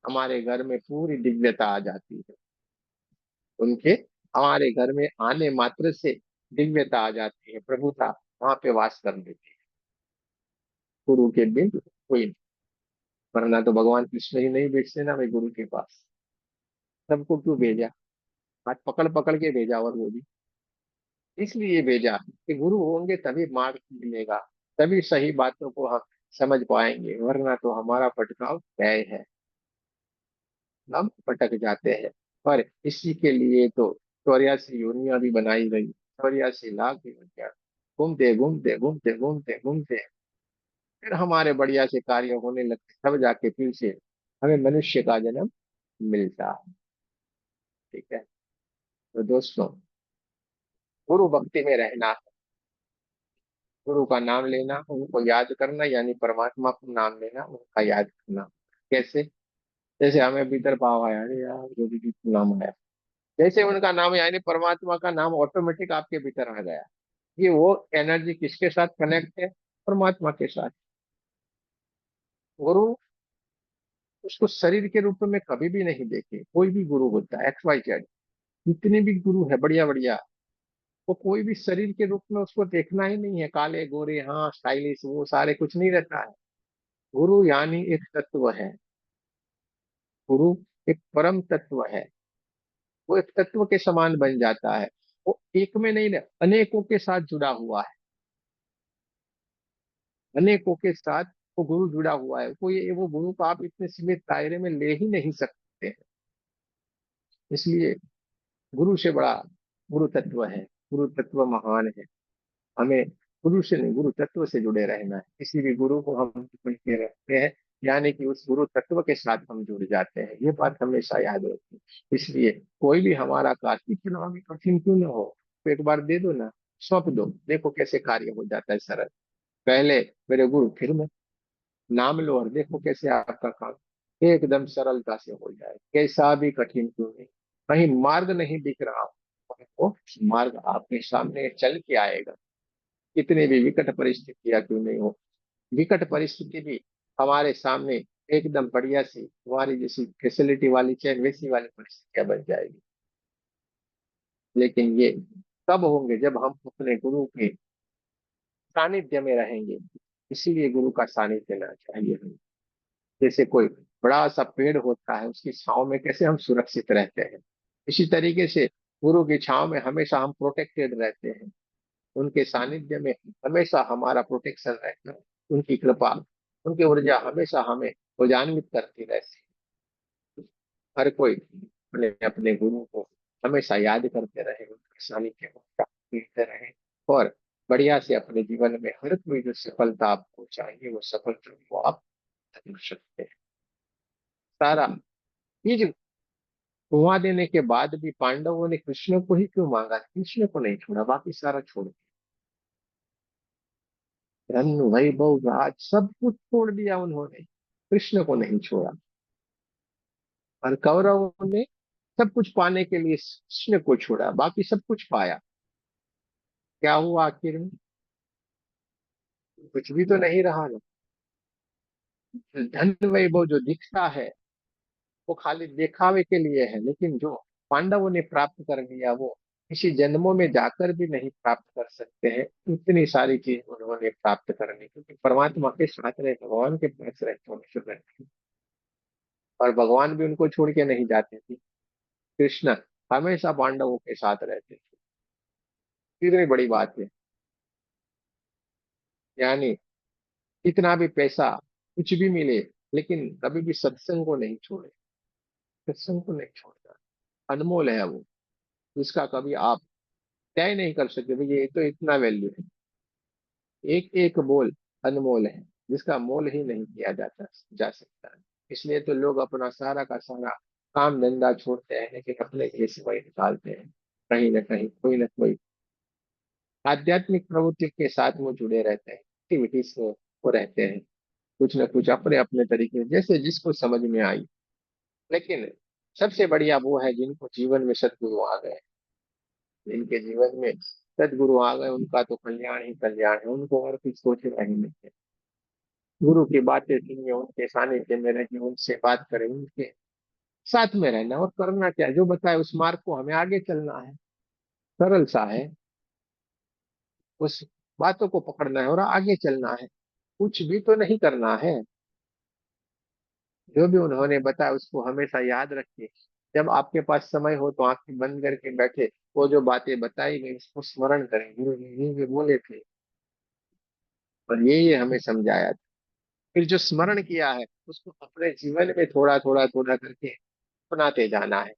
हमारे घर में पूरी दिव्यता आ जाती है। उनके हमारे घर में आने मात्र से दिव्यता आ जाती है, प्रभुता वहां पे वास कर लेती है। गुरु के बिन कोई नहीं। वरना तो भगवान कृष्ण ही नहीं भेजते ना भाई गुरु के पास। सबको क्यों भेजा? हाथ पकड़ पकड़ के भेजा, और वो भी इसलिए भेजा कि गुरु होंगे तभी मार्ग मिलेगा, तभी सही बातों को हम समझ पाएंगे, वरना तो हमारा भटकाव तय है। हम भटक जाते हैं। पर इसी के लिए तो 84 योनियां भी बनाई गई, 84 लाख योनियां। घूमते घूमते घूमते घूमते घूमते फिर हमारे बढ़िया से कार्य होने लगते, तब जाके फिर से हमें मनुष्य का जन्म मिलता है। ठीक है। तो दोस्तों, गुरु भक्ति में रहना, गुरु का नाम लेना, उनको याद करना, यानी परमात्मा को नाम लेना, उनका याद करना। कैसे? जैसे हमें भीतर भाव आया, अरे यार गुरु जी का नाम आया, जैसे उनका नाम यानी परमात्मा का नाम ऑटोमेटिक आपके भीतर आ गया। ये वो एनर्जी किसके साथ कनेक्ट है? परमात्मा के साथ। गुरु उसको शरीर के रूप में कभी भी नहीं देखे। कोई भी गुरु होता है, एक्स वाई जेड, जितने भी गुरु है बढ़िया बढ़िया, वो कोई भी शरीर के रूप में उसको देखना ही नहीं है। काले गोरे, हाँ स्टाइलिश, वो सारे कुछ नहीं रहता है। गुरु यानी एक तत्व है। गुरु एक परम तत्व है। वो एक तत्व के समान बन जाता है। वो एक में नहीं, अनेकों के साथ जुड़ा हुआ है। अनेकों के साथ वो गुरु जुड़ा हुआ है। कोई वो गुरु को आप इतने सीमित दायरे में ले ही नहीं सकते हैं। इसलिए गुरु से बड़ा गुरु तत्व है। गुरु तत्व महान है। हमें गुरु से नहीं, गुरु तत्व से जुड़े रहना है। किसी भी गुरु को हम जुड़ के रखते हैं, यानी कि उस गुरु तत्व के साथ हम जुड़ जाते हैं। ये बात हमेशा याद रखनी। इसलिए कोई भी हमारा कार्य कितना भी कठिन क्यों ना हो, तो एक बार दे दो ना, सौंप दो, देखो कैसे कार्य हो जाता है सरल। पहले मेरे गुरु, फिर मैं। नाम लो और देखो कैसे आपका काम एकदम सरलता से हो जाए, कैसा भी कठिन क्यों नहीं। कहीं मार्ग नहीं दिख रहा हो, वो मार्ग आपके सामने चल के आएगा। कितनी भी विकट परिस्थितियां क्यों नहीं हो, विकट परिस्थिति भी हमारे सामने एकदम बढ़िया सी हमारी जैसी फैसिलिटी वाली चैन वैसी वाली परिस्थितियां बन जाएगी। लेकिन ये तब होंगे जब हम अपने गुरु के सानिध्य में रहेंगे। इसीलिए गुरु का सानिध्य लेना चाहिए हमें। जैसे कोई बड़ा सा पेड़ होता है, उसकी छांव में कैसे हम सुरक्षित रहते हैं, इसी तरीके से गुरु की छांव में हमेशा हम प्रोटेक्टेड रहते हैं। उनके सानिध्य में हमेशा हमारा प्रोटेक्शन रहता है। उनकी कृपा, उनकी ऊर्जा हमेशा हमें ऊर्जान्वित करती रहती है। हर कोई अपने अपने गुरु को हमेशा याद करते रहे, उनके सानिध्य को प्राप्त करते रहे, और बढ़िया से अपने जीवन में हर कोई जो सफलता आपको चाहिए वो सफलता को आप कर सकते हैं। सारा चीज कुआं देने के बाद भी पांडवों ने कृष्ण को ही क्यों मांगा, कृष्ण को नहीं छोड़ा, बाकी सारा छोड़ दिया। धन वैभव राज सब कुछ छोड़ दिया उन्होंने, कृष्ण को नहीं छोड़ा। और कौरवों ने सब कुछ पाने के लिए कृष्ण को छोड़ा, बाकी सब कुछ पाया। क्या हुआ आखिर में? कुछ भी तो नहीं रहा ना। धन वैभव जो दिखता है वो खाली दिखावे के लिए है, लेकिन जो पांडवों ने प्राप्त कर लिया वो किसी जन्मों में जाकर भी नहीं प्राप्त कर सकते हैं। इतनी सारी चीज उन्होंने प्राप्त कर ली, क्योंकि परमात्मा के साथ रहे, भगवान के पास रहे, परमेश्वर रहे। और भगवान भी उनको छोड़ के नहीं जाते थे। कृष्ण हमेशा पांडवों के साथ रहते थे। कितनी बड़ी बात है। यानी इतना भी पैसा, कुछ भी मिले, लेकिन कभी भी सत्संग को नहीं छोड़े। सत्संग को नहीं छोड़ना, अनमोल है वो, जिसका कभी आप तय नहीं कर सकते भाई ये तो इतना वैल्यू है। एक एक बोल अनमोल है, जिसका मोल ही नहीं किया जाता जा सकता है। इसलिए तो लोग अपना सारा का सारा काम धंधा छोड़ते हैं, लेकिन अपने लिए समय निकालते हैं, कहीं ना कहीं कोई ना कोई आध्यात्मिक प्रवृत्ति के साथ वो जुड़े रहते हैं, एक्टिविटीज में वो रहते हैं, कुछ ना कुछ अपने अपने तरीके जैसे जिसको समझ में आई। लेकिन सबसे बढ़िया वो है जिनको जीवन में सदगुरु आ गए। जिनके जीवन में सदगुरु आ गए उनका तो कल्याण ही कल्याण है, उनको और कुछ सोचना ही नहीं है। गुरु की बातें सुनिए, उनके सानिध्य में रहिए, उनसे बात करें, उनके साथ में रहना और करना क्या है, जो बताए उस मार्ग को हमें आगे चलना है। सरल सा है, उस बातों को पकड़ना है और आगे चलना है, कुछ भी तो नहीं करना है। जो भी उन्होंने बताया उसको हमेशा याद रखिए। जब आपके पास समय हो तो आंखें बंद करके बैठे, वो जो बातें बताई गई उसको स्मरण करें, गुरु जी ये बोले थे और ये हमें समझाया था। फिर जो स्मरण किया है उसको अपने जीवन में थोड़ा थोड़ा थोड़ा करके अपनाते जाना है।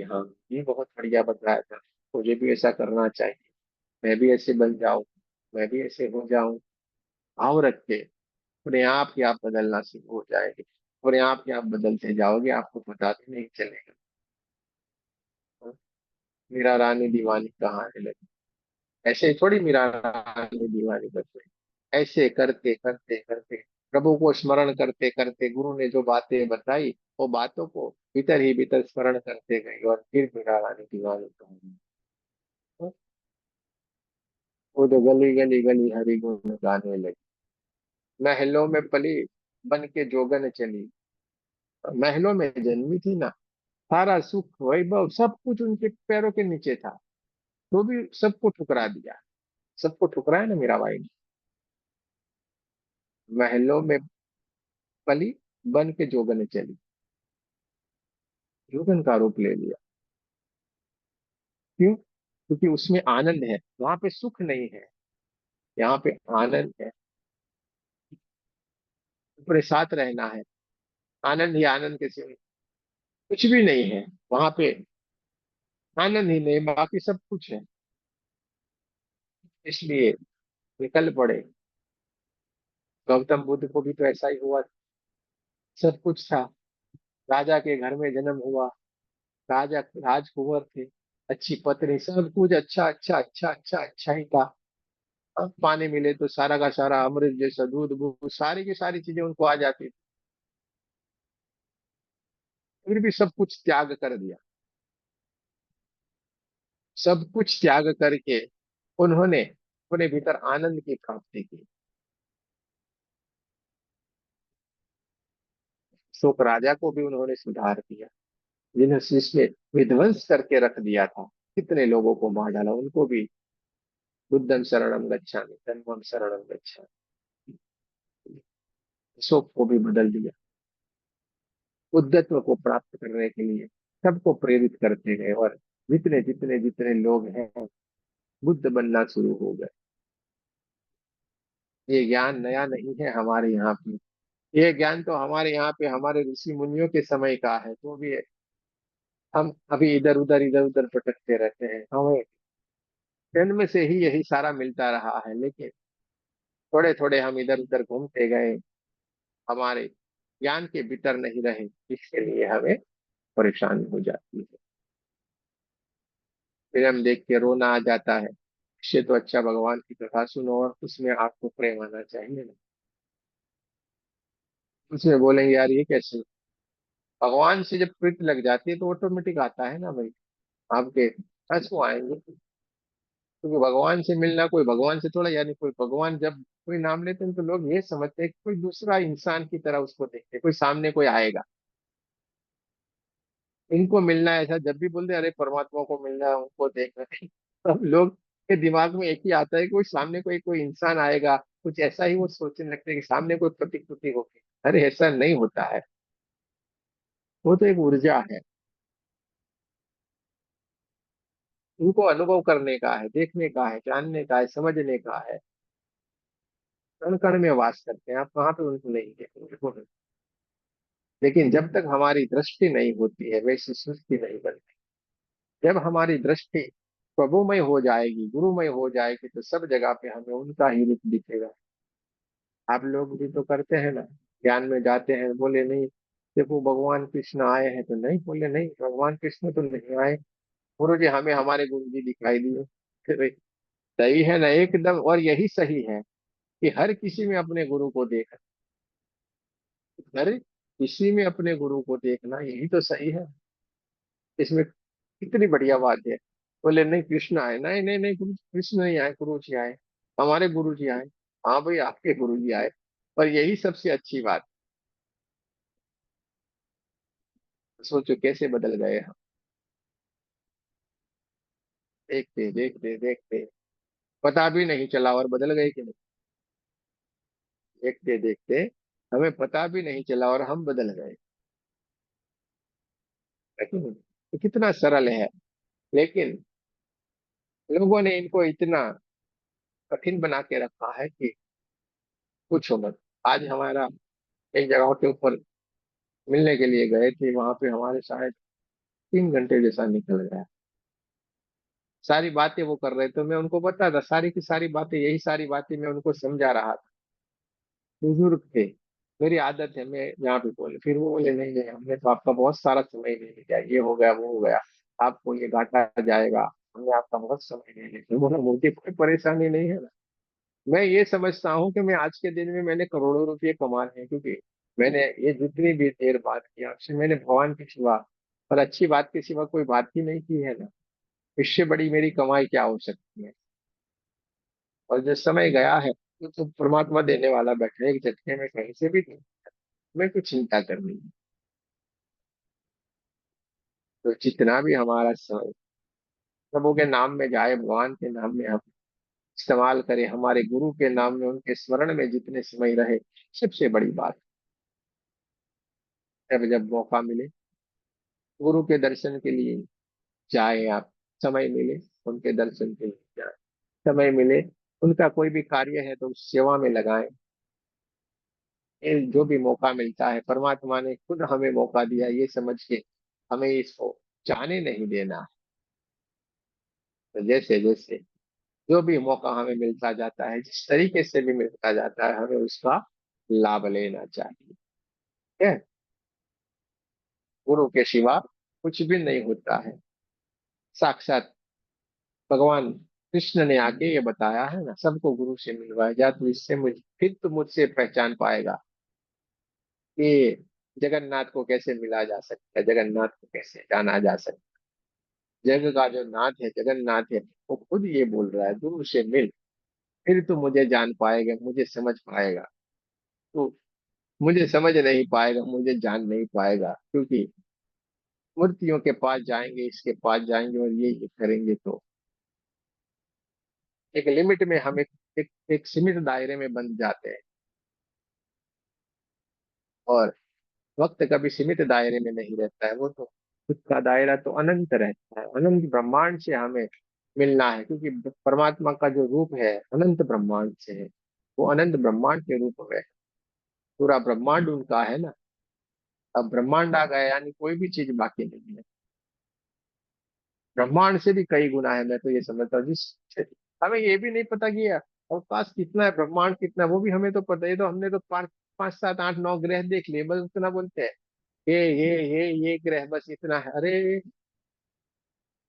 हाँ, ये बहुत बढ़िया बताया था, मुझे भी ऐसा करना चाहिए, मैं भी ऐसे बन जाऊं, मैं भी ऐसे हो जाऊं। भाव रख के अपने आप ही आप बदलना शुरू हो जाएंगे, अपने आप ही आप बदलते जाओगे, आपको पता भी नहीं चलेगा। हाँ, मीरा रानी दीवानी कहाँ है लगी, ऐसे ही थोड़ी मीरा रानी दीवानी बन गई। ऐसे करते करते करते, प्रभु को स्मरण करते करते, गुरु ने जो बातें बताई वो बातों को भीतर ही भीतर स्मरण करते गए और फिर मीरा रानी दीवानी कहाँ है। वो तो गली गली गली हरि गुण गाने लगी, महलों में पली बन के जोगन चली। महलों में जन्मी थी ना, सारा सुख वैभव सब कुछ उनके पैरों के नीचे था, तो भी सबको ठुकरा दिया। सबको ठुकराया ना मीराबाई ने। महलों में पली बन के जोगन चली, जोगन का रूप ले लिया। क्यों? क्योंकि उसमें आनंद है, वहां पे सुख नहीं है, यहाँ पे आनंद है। अपने साथ रहना है, आनंद ही आनंद के सिवा कुछ भी नहीं है वहां पे। आनंद ही नहीं, बाकी सब कुछ है। इसलिए निकल पड़े। गौतम बुद्ध को भी तो ऐसा ही हुआ, सब कुछ था, राजा के घर में जन्म हुआ, राजा राजकुंवर थे, अच्छी पत्नी, सब कुछ अच्छा अच्छा अच्छा अच्छा अच्छा ही था। अब पानी मिले तो सारा का सारा अमृत जैसा दूध बूध सारी की सारी चीजें उनको आ जाती थी, फिर भी सब कुछ त्याग कर दिया। सब कुछ त्याग करके उन्होंने अपने भीतर आनंद की प्राप्ति की। शोक राजा को भी उन्होंने सुधार दिया, जिन्हें जिसने विध्वंस करके रख दिया था, कितने लोगों को मार डाला, उनको भी बुद्धं शरणं गच्छामि धम्मं शरणं गच्छामि, शोक को भी बदल दिया। बुद्धत्व को प्राप्त करने के लिए सबको प्रेरित करते गए और जितने जितने जितने लोग हैं बुद्ध बनना शुरू हो गए। ये ज्ञान नया नहीं है हमारे यहाँ पे, ये ज्ञान तो हमारे यहाँ पे हमारे ऋषि मुनियों के समय का है, तो भी हम अभी इधर उधर भटकते रहते हैं। हमें जन्म से ही यही सारा मिलता रहा है, लेकिन थोड़े थोड़े हम इधर उधर घूमते गए, हमारे ज्ञान के भीतर नहीं रहे। इसके लिए हमें परेशानी हो जाती है। फिर हम देख के रोना आ जाता है। इससे तो अच्छा भगवान की कथा सुनो और उसमें आपको प्रेम आना चाहिए ना। उसमें बोलेंगे यार ये कैसे। भगवान से जब प्रीति लग जाती है तो ऑटोमेटिक आता है ना भाई, आपके आंसू आएंगे। क्योंकि भगवान से मिलना, कोई भगवान से थोड़ा, यानी कोई भगवान जब कोई नाम लेते हैं तो लोग ये समझते हैं कि कोई दूसरा इंसान की तरह उसको देखते हैं, कोई सामने कोई आएगा। इनको मिलना है ऐसा, जब भी बोलते हैं अरे परमात्मा को मिलना है उनको देखना है, सब लोग के दिमाग में एक ही आता है कि कोई सामने कोई कोई इंसान आएगा, कुछ ऐसा ही वो सोचने लगते हैं कि सामने कोई प्रतिकृति होगी। अरे ऐसा नहीं होता है। वो तो एक ऊर्जा है। उनको अनुभव करने का है, देखने का है, जानने का है, समझने का है। कण कण में वास करते हैं, आप कहाँ पे उनको नहीं देखेंगे। लेकिन जब तक हमारी दृष्टि नहीं होती है वैसी सृष्टि नहीं बनती। जब हमारी दृष्टि प्रभुमय हो जाएगी, गुरुमय हो जाएगी, तो सब जगह पे हमें उनका ही रूप दिखेगा। आप लोग भी तो करते हैं ना, ज्ञान में जाते हैं, बोले नहीं देखो भगवान कृष्ण आए हैं, तो नहीं, बोले नहीं भगवान कृष्ण तो नहीं आए, गुरु जी हमें हमारे गुरु जी दिखाई दिए। फिर सही है ना एकदम, और यही सही है कि हर किसी में अपने गुरु को देखना। हर किसी में अपने गुरु को देखना, यही तो सही है। इसमें कितनी बढ़िया बात है। बोले नहीं कृष्ण आए, नहीं नहीं नहीं, गुरु कृष्ण नहीं आए, गुरु जी आए, हमारे गुरु जी आए। हाँ भाई आपके गुरु जी आए। और यही सबसे अच्छी बात। सोचो कैसे बदल गए हम, देखते देखते देखते, पता भी नहीं चला और बदल गए कि नहीं। देखते देखते हमें पता भी नहीं चला और हम बदल गए। लेकिन ये कितना सरल है। लेकिन लोगों ने इनको इतना कठिन बना के रखा है कि पूछो मत। आज हमारा एक जगह के ऊपर मिलने के लिए गए थे, वहां पे हमारे शायद 3 घंटे जैसा निकल गया। सारी बातें वो कर रहे थे, मैं उनको बता था सारी की सारी बातें, यही सारी बातें मैं उनको समझा रहा था। बुजुर्ग थे। मेरी आदत है मैं यहाँ पे बोले, फिर वो बोले नहीं नहीं हमने तो आपका बहुत सारा समय ले लिया, ये हो गया वो हो गया, आपको ये घाटा जाएगा, हमने आपका बहुत समय ले लिया। मैं बोला मुझे कोई परेशानी नहीं है ना। मैं ये समझता हूँ कि मैं आज के दिन में मैंने करोड़ों रुपए कमाए हैं, क्योंकि मैंने ये जितनी भी देर बात की आपसे, मैंने भगवान के सिवा और अच्छी बात के सिवा कोई बात ही नहीं की है ना। इससे बड़ी मेरी कमाई क्या हो सकती है। और जो समय गया है तो परमात्मा देने वाला बैठा है एक झटके में, कहीं से भी नहीं। मैं कुछ चिंता करनी है। तो जितना भी हमारा समय प्रभु के नाम में जाए, भगवान के नाम में हम इस्तेमाल करें, हमारे गुरु के नाम में उनके स्मरण में जितने समय रहे, सबसे बड़ी बात। जब जब मौका मिले गुरु के दर्शन के लिए जाए आप, समय मिले उनके दर्शन के लिए जाए, समय मिले उनका कोई भी कार्य है तो उस सेवा में लगाएं। ये जो भी मौका मिलता है परमात्मा ने खुद हमें मौका दिया, ये समझ के हमें इसको जाने नहीं देना। तो जैसे जैसे जो भी मौका हमें मिलता जाता है, जिस तरीके से भी मिलता जाता है, हमें उसका लाभ लेना चाहिए। ठीक है। गुरु के सिवा कुछ भी नहीं होता है। साक्षात भगवान कृष्ण ने आके ये बताया है ना, सबको गुरु से मिलवाया जा तो इससे मुझ फिर तो मुझसे पहचान पाएगा कि जगन्नाथ को कैसे मिला जा सकता है, जगन्नाथ को कैसे जाना जा सकता है। जग का जो नाथ है, जगन्नाथ है, वो खुद ये बोल रहा है गुरु से मिल, फिर तो मुझे जान पाएगा, मुझे समझ पाएगा। तो मुझे समझ नहीं पाएगा, मुझे जान नहीं पाएगा, क्योंकि मूर्तियों के पास जाएंगे, इसके पास जाएंगे और ये करेंगे तो एक लिमिट में हम एक सीमित दायरे में बंध जाते हैं। और वक्त कभी सीमित दायरे में नहीं रहता है, वो तो उसका दायरा तो अनंत रहता है। अनंत ब्रह्मांड से हमें मिलना है, क्योंकि परमात्मा का जो रूप है अनंत ब्रह्मांड से है। वो अनंत ब्रह्मांड के रूप में है। पूरा ब्रह्मांड उनका है ना। अब ब्रह्मांड आ गया यानी कोई भी चीज बाकी नहीं है। ब्रह्मांड से भी कई गुना है, मैं तो ये समझता हूँ। जिस हमें ये भी नहीं पता कि अवकाश कितना है, ब्रह्मांड कितना है, वो भी हमें तो पता है। तो हमने तो 5 5 7 8 9 ग्रह देख लिए, बस उतना बोलते हैं। ये ग्रह बस इतना है। अरे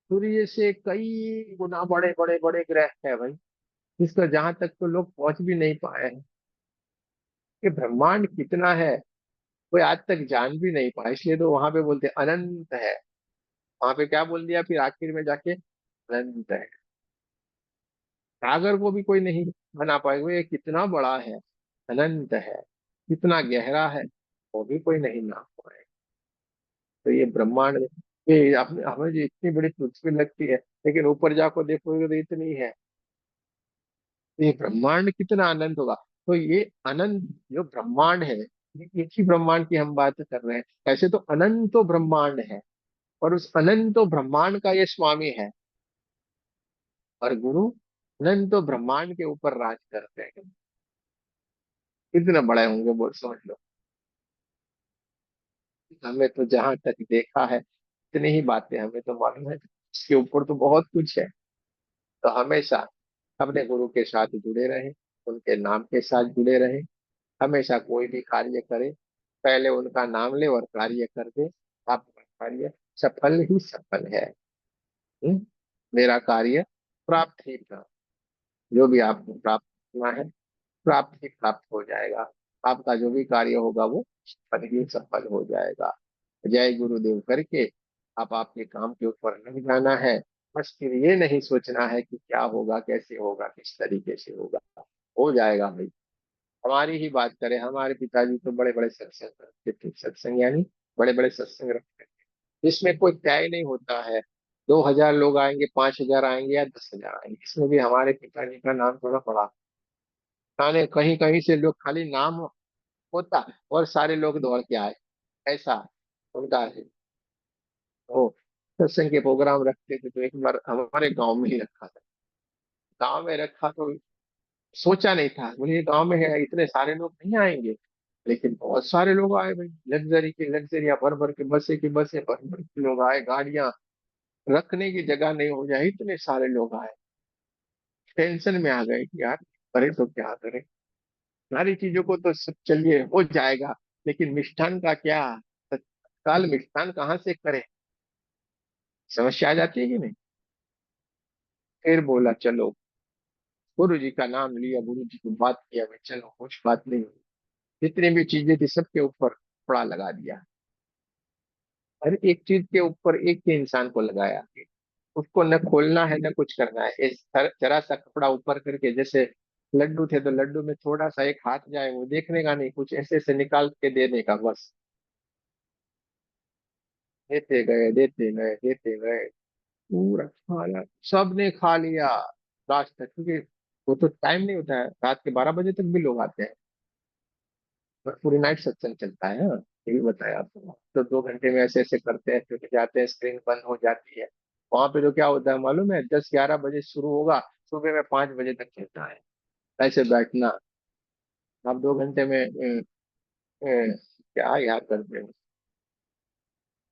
सूर्य से कई गुना बड़े बड़े बड़े ग्रह है भाई, जिसका जहां तक तो लोग पहुंच भी नहीं पाए हैं। ये ब्रह्मांड कितना है कोई आज तक जान भी नहीं पाया, इसलिए तो वहां पे बोलते हैं अनंत है। वहां पे क्या बोल दिया फिर आखिर में जाके, अनंत है। सागर को भी कोई नहीं बना पाएगा, ये कितना बड़ा है, अनंत है, कितना गहरा है, वो भी कोई नहीं नाप पाएगा। तो ये ब्रह्मांड, ये अपने हमें जो इतनी बड़ी पृथ्वी लगती है, लेकिन ऊपर जाकर देखोगे तो इतनी है। तो ये ब्रह्मांड कितना अनंत होगा। तो ये अनंत जो ब्रह्मांड है, ये एक ही ब्रह्मांड की हम बात कर रहे हैं। ऐसे तो अनंतो ब्रह्मांड है, और उस अनंतो ब्रह्मांड का ये स्वामी है, और गुरु अनंतो ब्रह्मांड के ऊपर राज करते हैं। कितने बड़े होंगे बोल, समझ लो। हमें तो जहां तक देखा है इतनी ही बातें हमें तो मालूम है, इसके ऊपर तो बहुत कुछ है। तो हमेशा अपने गुरु के साथ जुड़े रहे, उनके नाम के साथ जुड़े रहे। हमेशा कोई भी कार्य करे, पहले उनका नाम ले और कार्य कर दे, आपका कार्य सफल ही सफल है। हम्म? मेरा कार्य प्राप्त ही था, जो भी आपको प्राप्त करना है प्राप्त ही प्राप्त हो जाएगा। आपका जो भी कार्य होगा वो सफल ही सफल हो जाएगा। जय गुरुदेव करके आप आपके काम के ऊपर लग जाना है। बस फिर ये नहीं सोचना है कि क्या होगा, कैसे होगा, किस तरीके से होगा, हो जाएगा भाई। हमारी ही बात करें, हमारे पिताजी तो बड़े बड़े सत्संग करते थे, सत्संग यानी बड़े बड़े सत्संग रखते थे। इसमें कोई तय नहीं होता है 2,000 लोग आएंगे, 5,000 आएंगे या 10,000 आएंगे, इसमें भी हमारे पिताजी का नाम थोड़ा पड़ा। खाने कहीं कहीं से लोग खाली नाम होता और सारे लोग दौड़ के आए, ऐसा उनका है। वो सत्संग के प्रोग्राम रखते थे, तो एक बार हमारे गांव में ही रखा था। गांव में रखा तो सोचा नहीं था, बोले ये गांव में है इतने सारे लोग नहीं आएंगे, लेकिन बहुत सारे लोग आए भाई। लग्जरी की लग्जरिया भर भर के, बसे की बसें भर भर के लोग आए, गाड़ियां रखने की जगह नहीं हो जाए, इतने सारे लोग आए। टेंशन में आ गए कि यार करे तो क्या करें। सारी चीजों को तो सब चलिए हो जाएगा, लेकिन मिष्ठान का क्या, तत्काल मिष्ठान कहाँ से करें, समस्या आ जाती है कि नहीं। फिर बोला चलो, गुरु जी का नाम लिया, गुरु जी की बात किया, मैं चलो कुछ बात नहीं हुई। जितनी भी चीजें थी सबके ऊपर कपड़ा लगा दिया। हर एक चीज के ऊपर एक ही इंसान को लगाया, उसको न खोलना है न कुछ करना है, इस जरा सा कपड़ा ऊपर करके, जैसे लड्डू थे तो लड्डू में थोड़ा सा एक हाथ जाए वो देखने का नहीं, कुछ ऐसे ऐसे निकाल के देने का बस। देते गए देते गए देते गए, पूरा खाना सबने खा लिया लास्ट तक, क्योंकि वो तो टाइम नहीं होता है, रात के 12 बजे तक भी लोग आते हैं, और पूरी नाइट सत्संग चलता है। हाँ, ये भी बताया आपको, तो 2 घंटे में ऐसे ऐसे करते हैं, क्योंकि जाते हैं स्क्रीन बंद हो जाती है। वहां पे तो क्या होता है मालूम है, 10-11 बजे शुरू होगा, सुबह में 5 बजे तक चलता है। ऐसे बैठना, आप 2 घंटे में क्या याद करते हैं।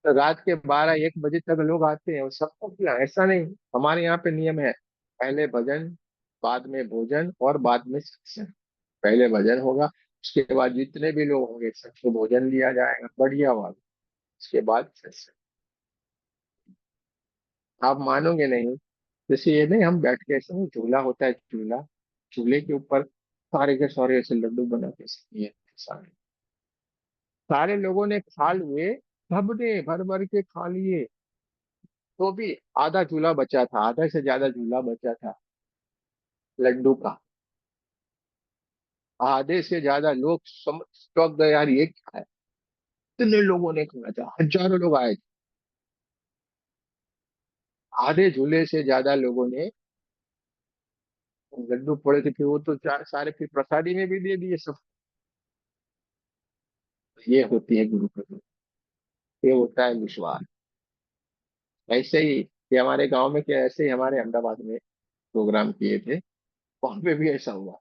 तो रात के 12-1 बजे तक लोग आते हैं, और सबको क्या ऐसा नहीं, हमारे यहाँ पे नियम है, पहले भजन, बाद में भोजन, और बाद में सत्संग। पहले भजन होगा, उसके बाद जितने भी लोग होंगे सबको भोजन दिया जाएगा बढ़िया वाला, उसके बाद सत्संग। आप मानोगे नहीं, जैसे ये नहीं हम बैठ के ऐसे नहीं, झूला होता है झूला, झूले के ऊपर सारे के सारे ऐसे लड्डू बना के ये सारे सारे लोगों ने खा लिए, सबने भर भर के खा लिए, तो भी आधा झूला बचा था, आधा से ज्यादा झूला बचा था लड्डू का। आधे से ज्यादा लोग चौंक गए, यार ये क्या है, इतने लोगों ने खाया था, हजारों लोग आए थे। आधे झूले से ज्यादा लोगों ने लड्डू पड़े थे, फिर वो तो सारे फिर प्रसादी में भी दे दिए सब। ये होती है गुरु कृपा, ये होता है विश्वास। ऐसे ही ये हमारे गांव में क्या, ऐसे ही हमारे अहमदाबाद में प्रोग्राम किए थे, वहां पे भी ऐसा हुआ।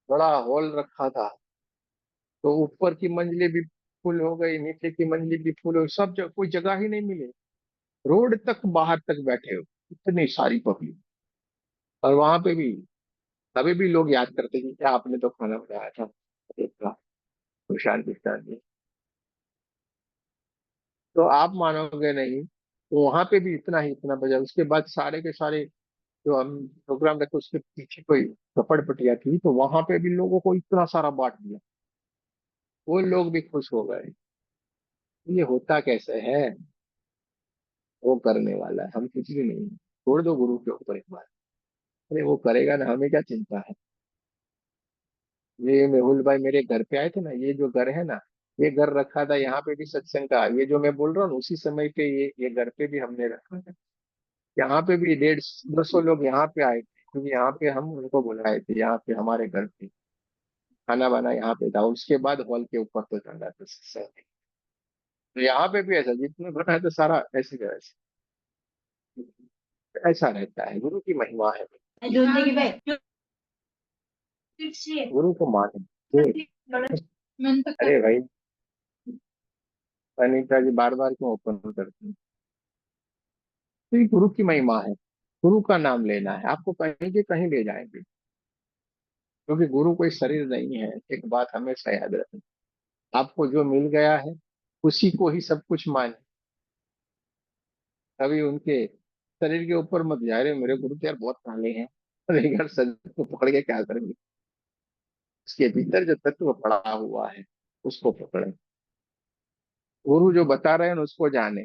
बड़ा हॉल रखा था, तो ऊपर की मंजिलें भी फुल हो गई, नीचे की मंजिल भी फुल हो गई, सब जगह कोई जगह ही नहीं मिले, रोड तक बाहर तक बैठे हो, इतनी सारी पब्लिक। और वहां पे भी तभी भी लोग याद करते कि क्या आपने तो खाना बनाया था, देखा, तो शांति शांति। तो आप मानोगे नहीं, तो वहां पे भी इतना ही इतना बजा। उसके बाद सारे के सारे जो हम प्रोग्राम रखे उसके पीछे कोई झपड़पटिया थी, तो वहां पे भी लोगों को इतना सारा बांट दिया, वो लोग भी खुश हो गए। ये होता कैसे है? वो करने वाला है, हम कुछ भी नहीं। छोड़ दो गुरु के ऊपर एक बार। अरे वो करेगा ना, हमें क्या चिंता है। ये मेहुल भाई मेरे घर पे आए थे ना, ये जो घर है ना, ये घर रखा था यहाँ पे भी सत्संग का। ये जो मैं बोल रहा हूँ ना, उसी समय पे ये घर पे भी हमने रखा था। यहाँ पे भी 150 200 लोग यहाँ पे आए थे, क्योंकि यहाँ पे हम उनको बुलाए थे, यहाँ पे हमारे घर पे खाना वाना यहाँ पे था। उसके बाद हॉल के ऊपर तो चल था सत्संग। तो यहाँ पे भी ऐसा जितना बना है, तो सारा ऐसे का ऐसे ऐसा रहता है। गुरु की महिमा है। गुरु को माने। अरे भाई, अनीता जी बार बार क्यों ओपन करते हैं? तो ये गुरु की महिमा है। गुरु का नाम लेना है, आपको कहीं के कहीं ले जाएंगे। क्योंकि गुरु कोई शरीर नहीं है, एक बात हमेशा याद रखें। आपको जो मिल गया है, उसी को ही सब कुछ माने। कभी उनके शरीर के ऊपर मत जा रहे मेरे गुरु तो यार बहुत काले हैं, अरे यार शरीर को पकड़ के क्या करेंगे? उसके भीतर जो तत्व पड़ा हुआ है, उसको पकड़े। गुरु जो बता रहे हैं ना, उसको जाने।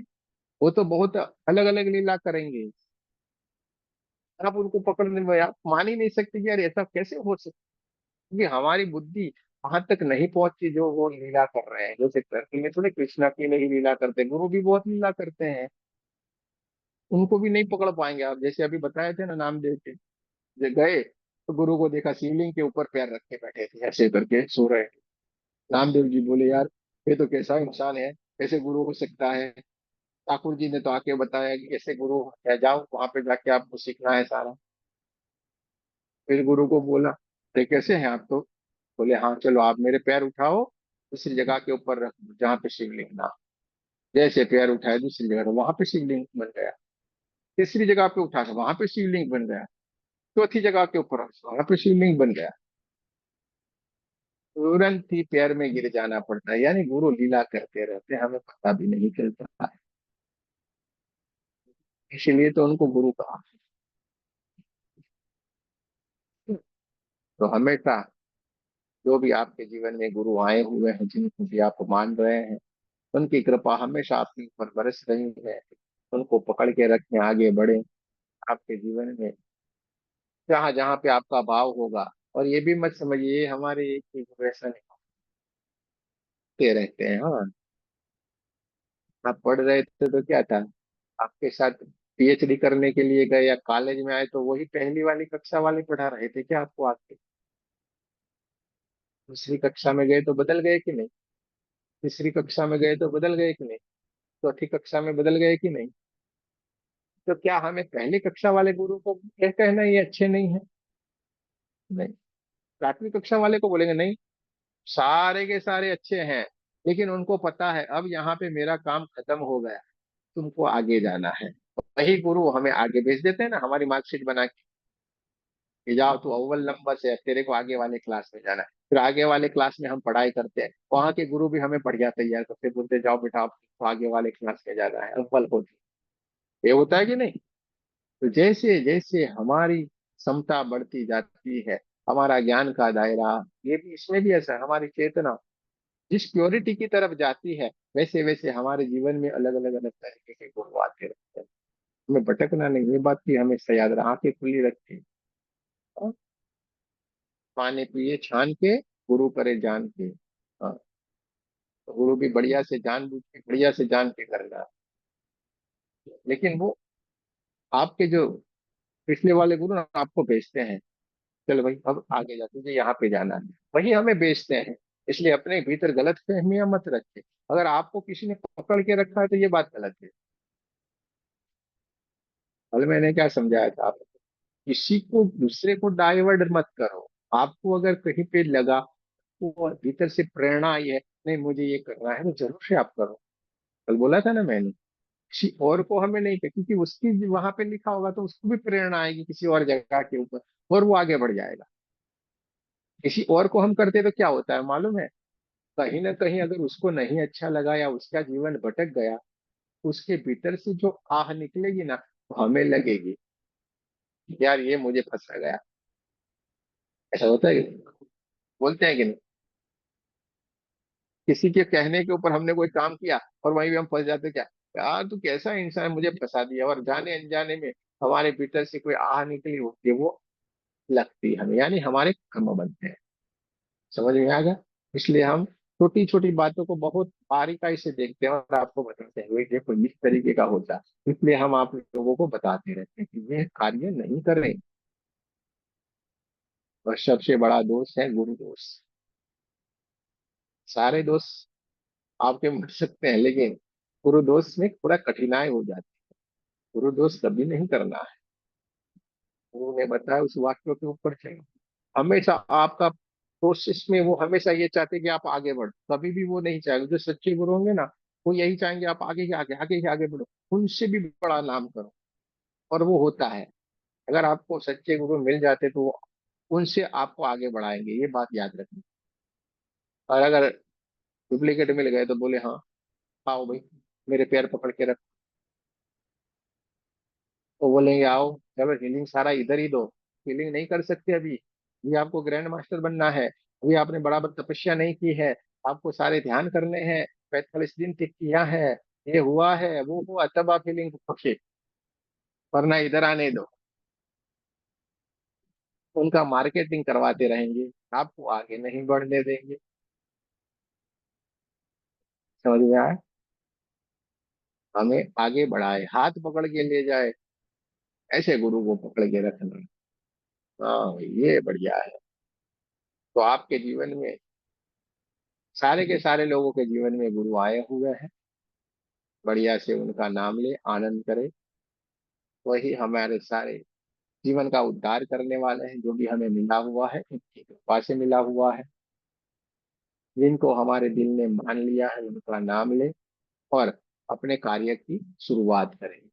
वो तो बहुत अलग अलग लीला करेंगे, आप उनको पकड़ने में आप मान ही नहीं सकते कि यार ऐसा कैसे हो सकता। क्योंकि हमारी बुद्धि वहां तक नहीं पहुंची जो वो लीला कर रहे हैं। जैसे कृष्ण में थोड़े कृष्णा की नहीं लीला करते, गुरु भी बहुत लीला करते हैं। उनको भी नहीं पकड़ पाएंगे आप। जैसे अभी बताए थे ना, नामदेव के जो गए तो गुरु को देखा शिवलिंग के ऊपर पैर रख के बैठे थे, ऐसे करके सो रहे थे। नामदेव जी बोले यार, ये तो कैसा इंसान है, कैसे गुरु हो सकता है? ठाकुर जी ने तो आके बताया कि कैसे गुरु है, जाओ वहां पे जाके आपको सीखना है सारा। फिर गुरु को बोला, अरे कैसे हैं आप? तो बोले हाँ चलो आप मेरे पैर उठाओ, दूसरी जगह के ऊपर रख दो जहाँ पे शिवलिंग ना। जैसे पैर उठाए दूसरी जगह, वहां पे शिवलिंग बन गया। तीसरी जगह पे उठा था, वहां पे शिवलिंग बन गया। चौथी जगह के ऊपर रखा, वहां पे शिवलिंग बन गया। तुरंत ही पैर में गिर जाना पड़ता है। यानी गुरु लीला करते रहते हैं, हमें पता भी नहीं चलता है। इसीलिए तो उनको गुरु कहा। तो हमेशा जो भी आपके जीवन में गुरु आए हुए हैं, जिनको भी आप मान रहे हैं, उनकी कृपा हमेशा आपके ऊपर बरस रही है। उनको पकड़ के रखें, आगे बढ़े आपके जीवन में, जहाँ जहाँ पे आपका भाव होगा। और ये भी मत समझिए ये हमारे एक ही वैसा नहीं होते रहते हैं। हाँ, आप पढ़ रहे थे तो क्या था, आपके साथ पीएचडी करने के लिए गए या कॉलेज में आए तो वही पहली वाली कक्षा वाले पढ़ा रहे थे क्या आपको आके? दूसरी कक्षा में गए तो बदल गए कि नहीं? तीसरी कक्षा में गए तो बदल गए कि नहीं? चौथी कक्षा में बदल गए कि नहीं? तो क्या हमें पहली कक्षा वाले गुरु को यह कहना ये अच्छे नहीं है? नहीं। प्राथमिक कक्षा वाले को बोलेंगे नहीं, सारे के सारे अच्छे हैं, लेकिन उनको पता है अब यहाँ पे मेरा काम खत्म हो गया, तुमको आगे जाना है। वही गुरु हमें आगे भेज देते हैं ना, हमारी मार्कशीट बना के कि जाओ तू अव्वल नंबर से है, तेरे को आगे वाले क्लास में जाना है। फिर आगे वाले क्लास में हम पढ़ाई करते हैं, वहां के गुरु भी हमें बढ़िया तैयार करते हैं, बोलते जाओ बेटा आपको आगे वाले क्लास में जाना है, अव्वल होती। ये होता है कि नहीं? तो जैसे जैसे हमारी क्षमता बढ़ती जाती है, हमारा ज्ञान का दायरा, ये भी इसमें भी ऐसा है, हमारी चेतना जिस प्योरिटी की तरफ जाती है, वैसे वैसे हमारे जीवन में अलग अलग अलग तरीके के गुण आते रहते हैं। हमें भटकना नहीं, ये बात की हमेशा याद रहा, आंखें खुली रखी। पानी पिए छान के, गुरु करे जान के। हाँ, तो गुरु भी बढ़िया से जान बूझ के बढ़िया से जान के करना। लेकिन वो आपके जो पिछले वाले गुरु ना आपको भेजते हैं, चलो भाई अब आगे जा, तुझे यहाँ पे जाना है, वही हमें भेजते हैं। इसलिए अपने भीतर गलत फहमियां मत रखे। अगर आपको किसी ने पकड़ के रखा है तो ये बात गलत है। कल मैंने क्या समझाया था आपको, किसी को दूसरे को डाइवर्ट मत करो। आपको अगर कहीं पे लगा, वो भीतर से प्रेरणा आई है, नहीं मुझे ये करना है, तो जरूर से आप करो। कल बोला था ना मैंने, किसी और को हमें नहीं कहा, क्योंकि उसकी वहां पे लिखा होगा तो उसको भी प्रेरणा आएगी किसी और जगह के ऊपर, और वो आगे बढ़ जाएगा। किसी और को हम करते तो क्या होता है मालूम है? कहीं ना कहीं अगर उसको नहीं अच्छा लगा या उसका जीवन भटक गया, उसके भीतर से जो आह निकलेगी ना, वो हमें लगेगी यार ये मुझे फंसा गया। ऐसा होता है कि नहीं? बोलते हैं कि नहीं? किसी के कहने के ऊपर हमने कोई काम किया और वहीं भी हम फंस जाते, क्या यार तू कैसा इंसान है, मुझे फंसा दिया, और जाने अनजाने में हमारे भीतर से कोई आह निकली होती है, वो लगती है हमें, यानी हमारे कर्म बनते हैं। समझ में आ गया? इसलिए हम छोटी छोटी बातों को बहुत बारीकाई से देखते हैं और आपको बताते हैं "वही देखो इस तरीके का होता है"। इसलिए हम आप लोगों को बताते रहते हैं कि ये कार्य नहीं करें। और सबसे बड़ा दोष है गुरु दोष। सारे दोष आपके मिट सकते हैं, लेकिन गुरु दोष में थोड़ा कठिनाई हो जाती है। गुरु दोष कभी नहीं करना है। गुरु ने बताया उस वाक्यों के ऊपर चलो। हमेशा आपका प्रोसेस में वो हमेशा ये चाहते कि आप आगे बढ़ो, कभी भी वो नहीं चाहेंगे। जो सच्चे गुरु होंगे ना, वो यही चाहेंगे आप आगे ही आगे आगे ही आगे बढ़ो, उनसे भी बड़ा नाम करो। और वो होता है। अगर आपको सच्चे गुरु मिल जाते तो वो उनसे आपको आगे बढ़ाएंगे, ये बात याद रखना। और अगर डुप्लीकेट मिल गए तो बोले हाँ, आओ भाई, मेरे पैर पकड़ के रख। तो बोलेंगे आओ चलो हीलिंग सारा इधर ही दो। हीलिंग नहीं कर सकते अभी, ये आपको ग्रैंड मास्टर बनना है, अभी आपने बराबर तपस्या नहीं की है, आपको सारे ध्यान करने हैं, 45 दिन तक किया है, ये हुआ है वो हुआ, तब आप हीलिंग पक्षे, वरना इधर आने दो। उनका मार्केटिंग करवाते रहेंगे, आपको आगे नहीं बढ़ने देंगे। समझ में आया? हमें आगे बढ़ाए, हाथ पकड़ के ले जाए, ऐसे गुरु को पकड़ के रखना। हाँ ये बढ़िया है। तो आपके जीवन में, सारे के सारे लोगों के जीवन में गुरु आए हुए हैं। बढ़िया से उनका नाम ले, आनंद करे। वही हमारे सारे जीवन का उद्धार करने वाले हैं। जो भी हमें मिला हुआ है उनकी कृपा से मिला हुआ है। जिनको हमारे दिल ने मान लिया है उनका नाम ले, और अपने कार्य की शुरुआत करें।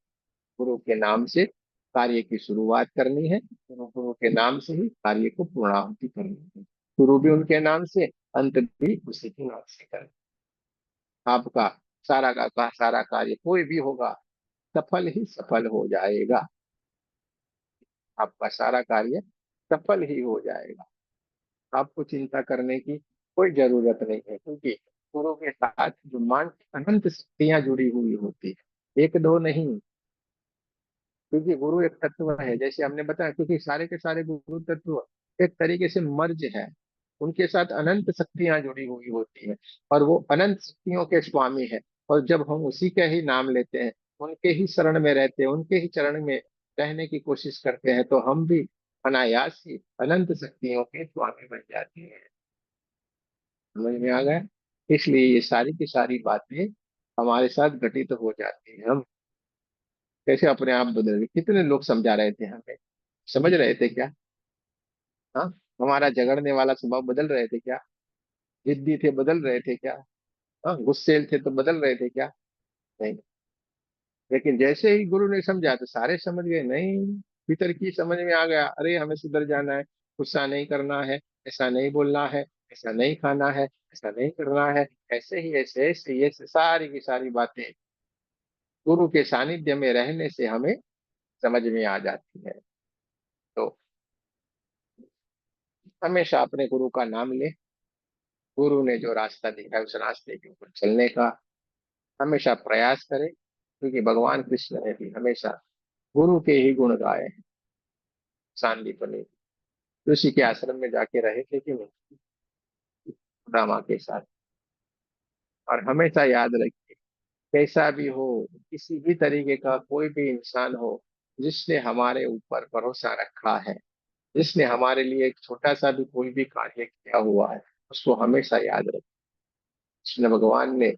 गुरु के नाम से कार्य की शुरुआत करनी है, गुरु गुरु के नाम से ही कार्य को पूर्णाहुति करनी है। शुरू भी उनके नाम से, अंत भी उसी के नाम से करें। आपका सारा का सारा कार्य कोई भी होगा, सफल ही सफल हो जाएगा। आपका सारा कार्य सफल ही हो जाएगा। आपको चिंता करने की कोई जरूरत नहीं है, क्योंकि गुरु के साथ जो मानसिक अनंत शक्तियां जुड़ी हुई होती है, एक दो नहीं। क्योंकि गुरु एक तत्व है, जैसे हमने बताया, क्योंकि सारे के सारे गुरु तत्व एक तरीके से मर्ज है। उनके साथ अनंत शक्तियां जुड़ी हुई होती है, और वो अनंत शक्तियों के स्वामी है। और जब हम उसी का ही नाम लेते हैं, उनके ही शरण में रहते हैं, उनके ही चरण में रहने की कोशिश करते हैं, तो हम भी अनायास ही अनंत शक्तियों के स्वामी बन जाते हैं। समझ में आ गया? इसलिए ये सारी की सारी बातें हमारे साथ घटित हो जाती है। हम कैसे अपने आप बदल गए, कितने लोग समझा रहे थे हमें, समझ रहे थे क्या? हाँ, हमारा झगड़ने वाला स्वभाव बदल रहे थे क्या? जिद्दी थे, बदल रहे थे क्या? हाँ, गुस्सेल थे तो बदल रहे थे क्या? नहीं। लेकिन जैसे ही गुरु ने समझा तो सारे समझ गए, नहीं, भीतर की समझ में आ गया, अरे हमें सुधर जाना है, गुस्सा नहीं करना है, ऐसा नहीं बोलना है, ऐसा नहीं खाना है, ऐसा नहीं करना है, ऐसे ही ऐसे ऐसे ये सारी की सारी बातें गुरु के सानिध्य में रहने से हमें समझ में आ जाती है। तो हमेशा अपने गुरु का नाम ले, गुरु ने जो रास्ता दिखाया उस रास्ते के ऊपर चलने का हमेशा प्रयास करें, क्योंकि भगवान कृष्ण ने भी हमेशा गुरु के ही गुण गाए हैं। सांदीपनि ऋषि के आश्रम में जाके रहे थे कि नहीं, रामा के साथ। और हमेशा याद रखिए, कैसा भी हो, किसी भी तरीके का कोई भी इंसान हो, जिसने हमारे ऊपर भरोसा रखा है, जिसने हमारे लिए एक छोटा सा भी कोई भी कार्य किया हुआ है, उसको हमेशा याद रखें। कृष्ण भगवान ने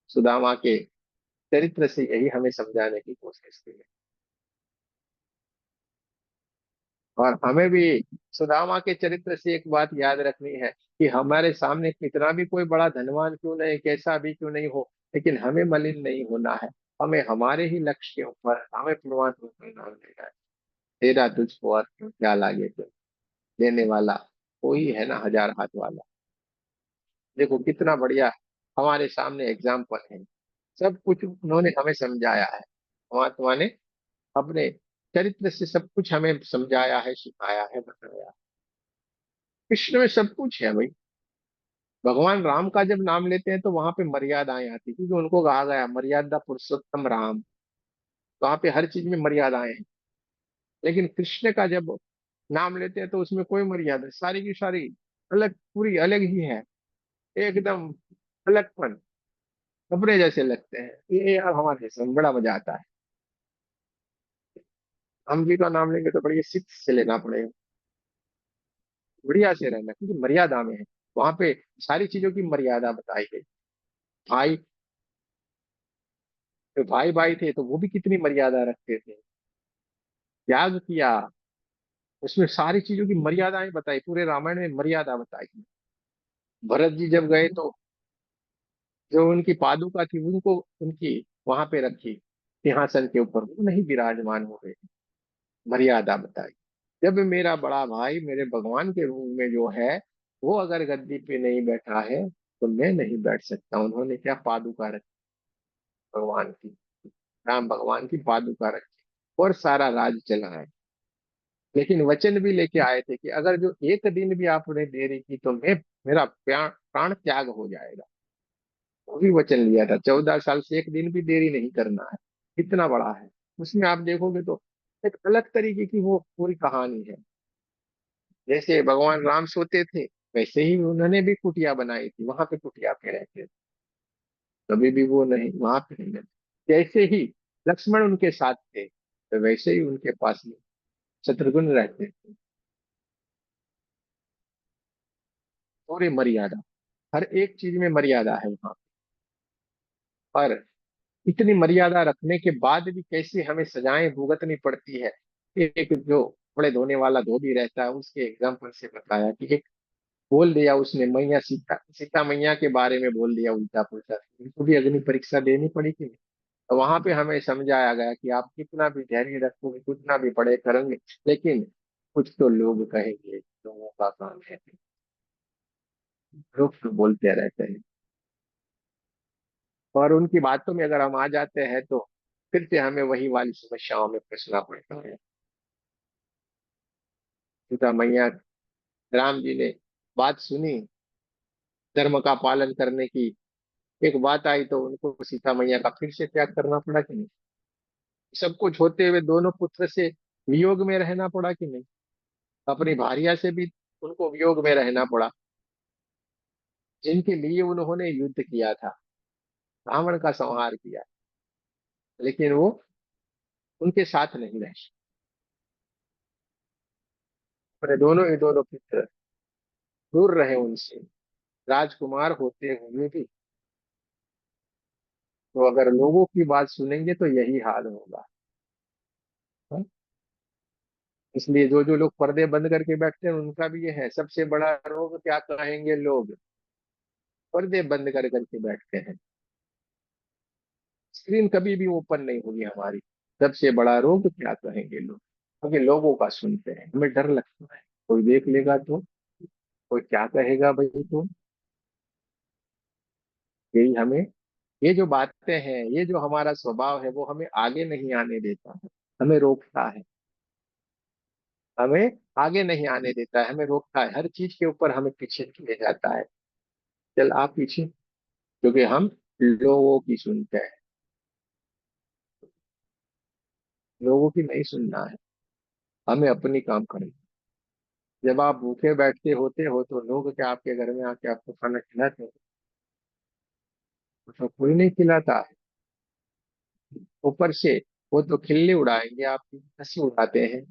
सुदामा के चरित्र से यही हमें समझाने की कोशिश की है। और हमें भी सुदामा के चरित्र से एक बात याद रखनी है, कि हमारे सामने कितना भी कोई बड़ा धनवान क्यों नहीं, कैसा भी क्यों नहीं हो, लेकिन हमें मलिन नहीं होना है। हमें हमारे ही लक्ष्य के ऊपर हमें परमात्मा का नाम लेना है। तेरा तुझको और क्यों क्या लागे तो, देने वाला कोई है ना हजार हाथ वाला। देखो कितना बढ़िया हमारे सामने एग्जाम्पल है। सब कुछ उन्होंने हमें समझाया है। परमात्मा ने अपने चरित्र से सब कुछ हमें समझाया है, सिखाया है, बताया। कृष्ण में सब कुछ है भाई। भगवान राम का जब नाम लेते हैं तो वहां पे मर्यादाएं आती, क्योंकि उनको कहा गया मर्यादा पुरुषोत्तम राम। तो वहां पे हर चीज में मर्यादाएं हैं। लेकिन कृष्ण का जब नाम लेते हैं तो उसमें कोई मर्यादा, सारी की सारी अलग, पूरी अलग ही है, एकदम अलगपन, अपने जैसे लगते हैं। ये यार हमारे इसमें बड़ा मजा आता है। हम जी का नाम लेंगे तो बड़ी शिस्त से लेना पड़ेगा, बढ़िया से रहना, क्योंकि मर्यादा में है। वहां पे सारी चीजों की मर्यादा बताई गई। भाई, तो भाई भाई थे तो वो भी कितनी मर्यादा रखते थे, त्याग किया। उसमें सारी चीजों की मर्यादाएं बताई, पूरे रामायण में मर्यादा बताई। भरत जी जब गए तो जो उनकी पादुका थी उनको उनकी वहां पे रखी, सिंहासन के ऊपर, वो नहीं विराजमान हो गए। मर्यादा बताई। जब मेरा बड़ा भाई मेरे भगवान के रूप में जो है, वो अगर गद्दी पे नहीं बैठा है तो मैं नहीं बैठ सकता। उन्होंने क्या पादुका रखी, भगवान की, राम भगवान की पादुका रखी, और सारा राज चला है। लेकिन वचन भी लेके आए थे कि अगर जो एक दिन भी आपने देरी की तो मैं, मेरा प्राण प्राण त्याग हो जाएगा। वो भी वचन लिया था, 14 साल से एक दिन भी देरी नहीं करना है। इतना बड़ा है। उसमें आप देखोगे तो एक अलग तरीके की वो पूरी कहानी है। जैसे भगवान राम सोते थे, वैसे ही उन्होंने भी कुटिया बनाई थी, वहां पे कुटिया पे रहते थे। कभी भी वो नहीं वहां पे नहीं रहते। जैसे ही लक्ष्मण उनके साथ थे, तो वैसे ही उनके पास में शत्रुघ्न रहते थे। पूरी मर्यादा, हर एक चीज में मर्यादा है वहां पर। इतनी मर्यादा रखने के बाद भी कैसे हमें सजाएं भुगतनी पड़ती है। एक जो कपड़े धोने वाला धोबी रहता है, उसके एग्जाम्पल से बताया कि एक बोल दिया उसने, मैया सीता, सीता मैया के बारे में बोल दिया उल्टा पुल्टा, उनको भी अग्नि परीक्षा देनी पड़ी कि नहीं। तो वहां पे हमें समझाया गया कि आप कितना भी धैर्य रखोगे, कितना भी पढ़े करेंगे, लेकिन कुछ तो लोग कहेंगे, लोगों का काम है, लोग तो बोलते रहते हैं। और उनकी बातों में अगर हम आ जाते हैं तो फिर से हमें वही वाली समस्याओं में फंसना पड़ता है। सीता मैया, राम जी ने बात सुनी धर्म का पालन करने की, एक बात आई तो उनको सीता मैया का फिर से त्याग करना पड़ा कि नहीं। सब कुछ होते हुए दोनों पुत्र से वियोग में रहना पड़ा कि नहीं। अपनी भार्या से भी उनको वियोग में रहना पड़ा, जिनके लिए उन्होंने युद्ध किया था, रावण का संहार किया, लेकिन वो उनके साथ नहीं रहे। अपने दोनों ही दोनों पुत्र दूर रहे उनसे, राजकुमार होते हुए भी। तो अगर लोगों की बात सुनेंगे तो यही हाल होगा। हाँ? इसलिए जो जो लोग पर्दे बंद करके बैठते हैं उनका भी ये है, सबसे बड़ा रोग क्या कहेंगे लोग, पर्दे बंद कर करके बैठते हैं। स्क्रीन कभी भी ओपन नहीं होगी हमारी। सबसे बड़ा रोग क्या कहेंगे लोग, क्योंकि लोगों का सुनते हैं, हमें डर लगता है कोई देख लेगा तो, कोई क्या कहेगा भाई तो। यही हमें, ये जो बातें हैं, ये जो हमारा स्वभाव है, वो हमें आगे नहीं आने देता है, हमें रोकता है। हमें आगे नहीं आने देता है, हमें रोकता है, हर चीज के ऊपर हमें पीछे ले जाता है। चल आप पीछे, क्योंकि हम लोगों की सुनते हैं, लोगों की नहीं सुनना है, हमें अपनी काम करनी। जब आप भूखे बैठते होते हो तो लोग क्या आपके घर में आके आपको खाना खिलाते हैं? तो कोई नहीं खिलाता है। ऊपर से वो तो खिल्ली उड़ाएंगे, आपकी हंसी उड़ाते हैं।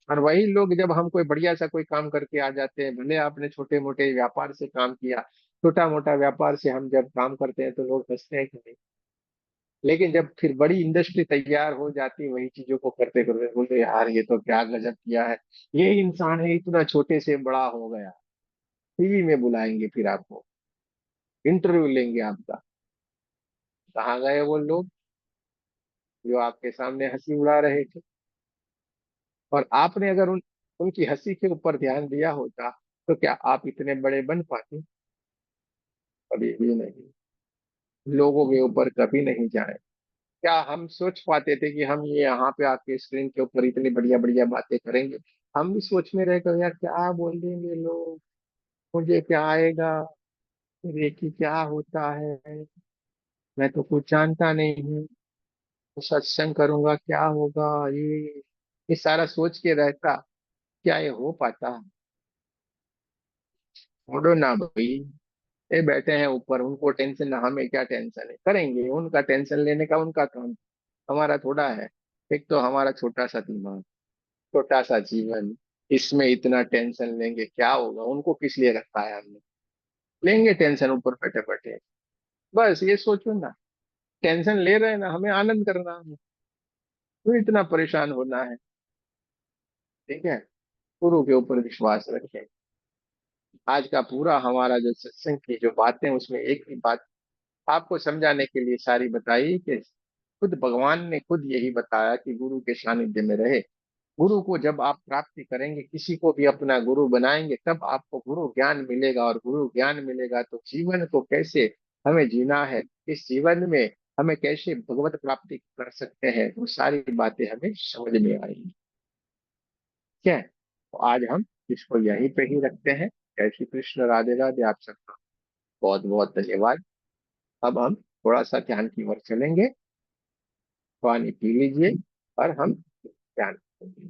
और वही लोग जब हम कोई बढ़िया सा कोई काम करके आ जाते हैं, भले आपने छोटे मोटे व्यापार से काम किया, छोटा मोटा व्यापार से हम जब काम करते हैं तो लोग हंसते हैं कि नहीं। लेकिन जब फिर बड़ी इंडस्ट्री तैयार हो जाती है वही चीजों को करते करते, बोलते यार ये तो क्या गजब किया है, ये इंसान है इतना छोटे से बड़ा हो गया। टीवी में बुलाएंगे फिर आपको, इंटरव्यू लेंगे आपका, कहाँ गए वो लोग जो आपके सामने हंसी उड़ा रहे थे। और आपने अगर उनकी हंसी के ऊपर ध्यान दिया होता तो क्या आप इतने बड़े बन पाते। कभी भी नहीं, लोगों के ऊपर कभी नहीं जाए। क्या हम सोच पाते थे कि हम ये यहाँ पे आके स्क्रीन के ऊपर इतनी बढ़िया बढ़िया बातें करेंगे? हम भी सोच में रह गए यार क्या बोलेंगे लोग, मुझे क्या आएगा, देखिए क्या होता है, मैं तो कुछ जानता नहीं हूँ, तो सत्संग करूंगा क्या होगा, ये सारा सोच के रहता, क्या ये हो पाता? छोड़ो ना भाई, ये बैठे हैं ऊपर, उनको टेंशन ना, हमें क्या टेंशन है, करेंगे, उनका टेंशन लेने का उनका काम, हमारा थोड़ा है। एक तो हमारा छोटा सा दिमाग, छोटा सा जीवन, इसमें इतना टेंशन लेंगे क्या होगा, उनको किस लिए रखा है हमने? लेंगे टेंशन ऊपर बैठे बैठे, बस ये सोचो ना, टेंशन ले रहे हैं ना, हमें आनंद करना है, क्यों इतना परेशान होना है? ठीक है, गुरु के ऊपर विश्वास रखें। आज का पूरा हमारा जो सत्संग की जो बातें, उसमें एक ही बात आपको समझाने के लिए सारी बताई कि खुद भगवान ने खुद यही बताया कि गुरु के सानिध्य में रहे। गुरु को जब आप प्राप्ति करेंगे, किसी को भी अपना गुरु बनाएंगे, तब आपको गुरु ज्ञान मिलेगा, और गुरु ज्ञान मिलेगा तो जीवन को कैसे हमें जीना है, इस जीवन में हमें कैसे भगवत प्राप्ति कर सकते हैं, वो सारी बातें हमें समझ में आएंगी। ठीक है, तो आज हम इसको यहीं पे ही रखते हैं। जय श्री कृष्ण, राधे राधे, आप सबका बहुत बहुत धन्यवाद। अब हम थोड़ा सा ध्यान की ओर चलेंगे, पानी पी लीजिए और हम ध्यान करेंगे।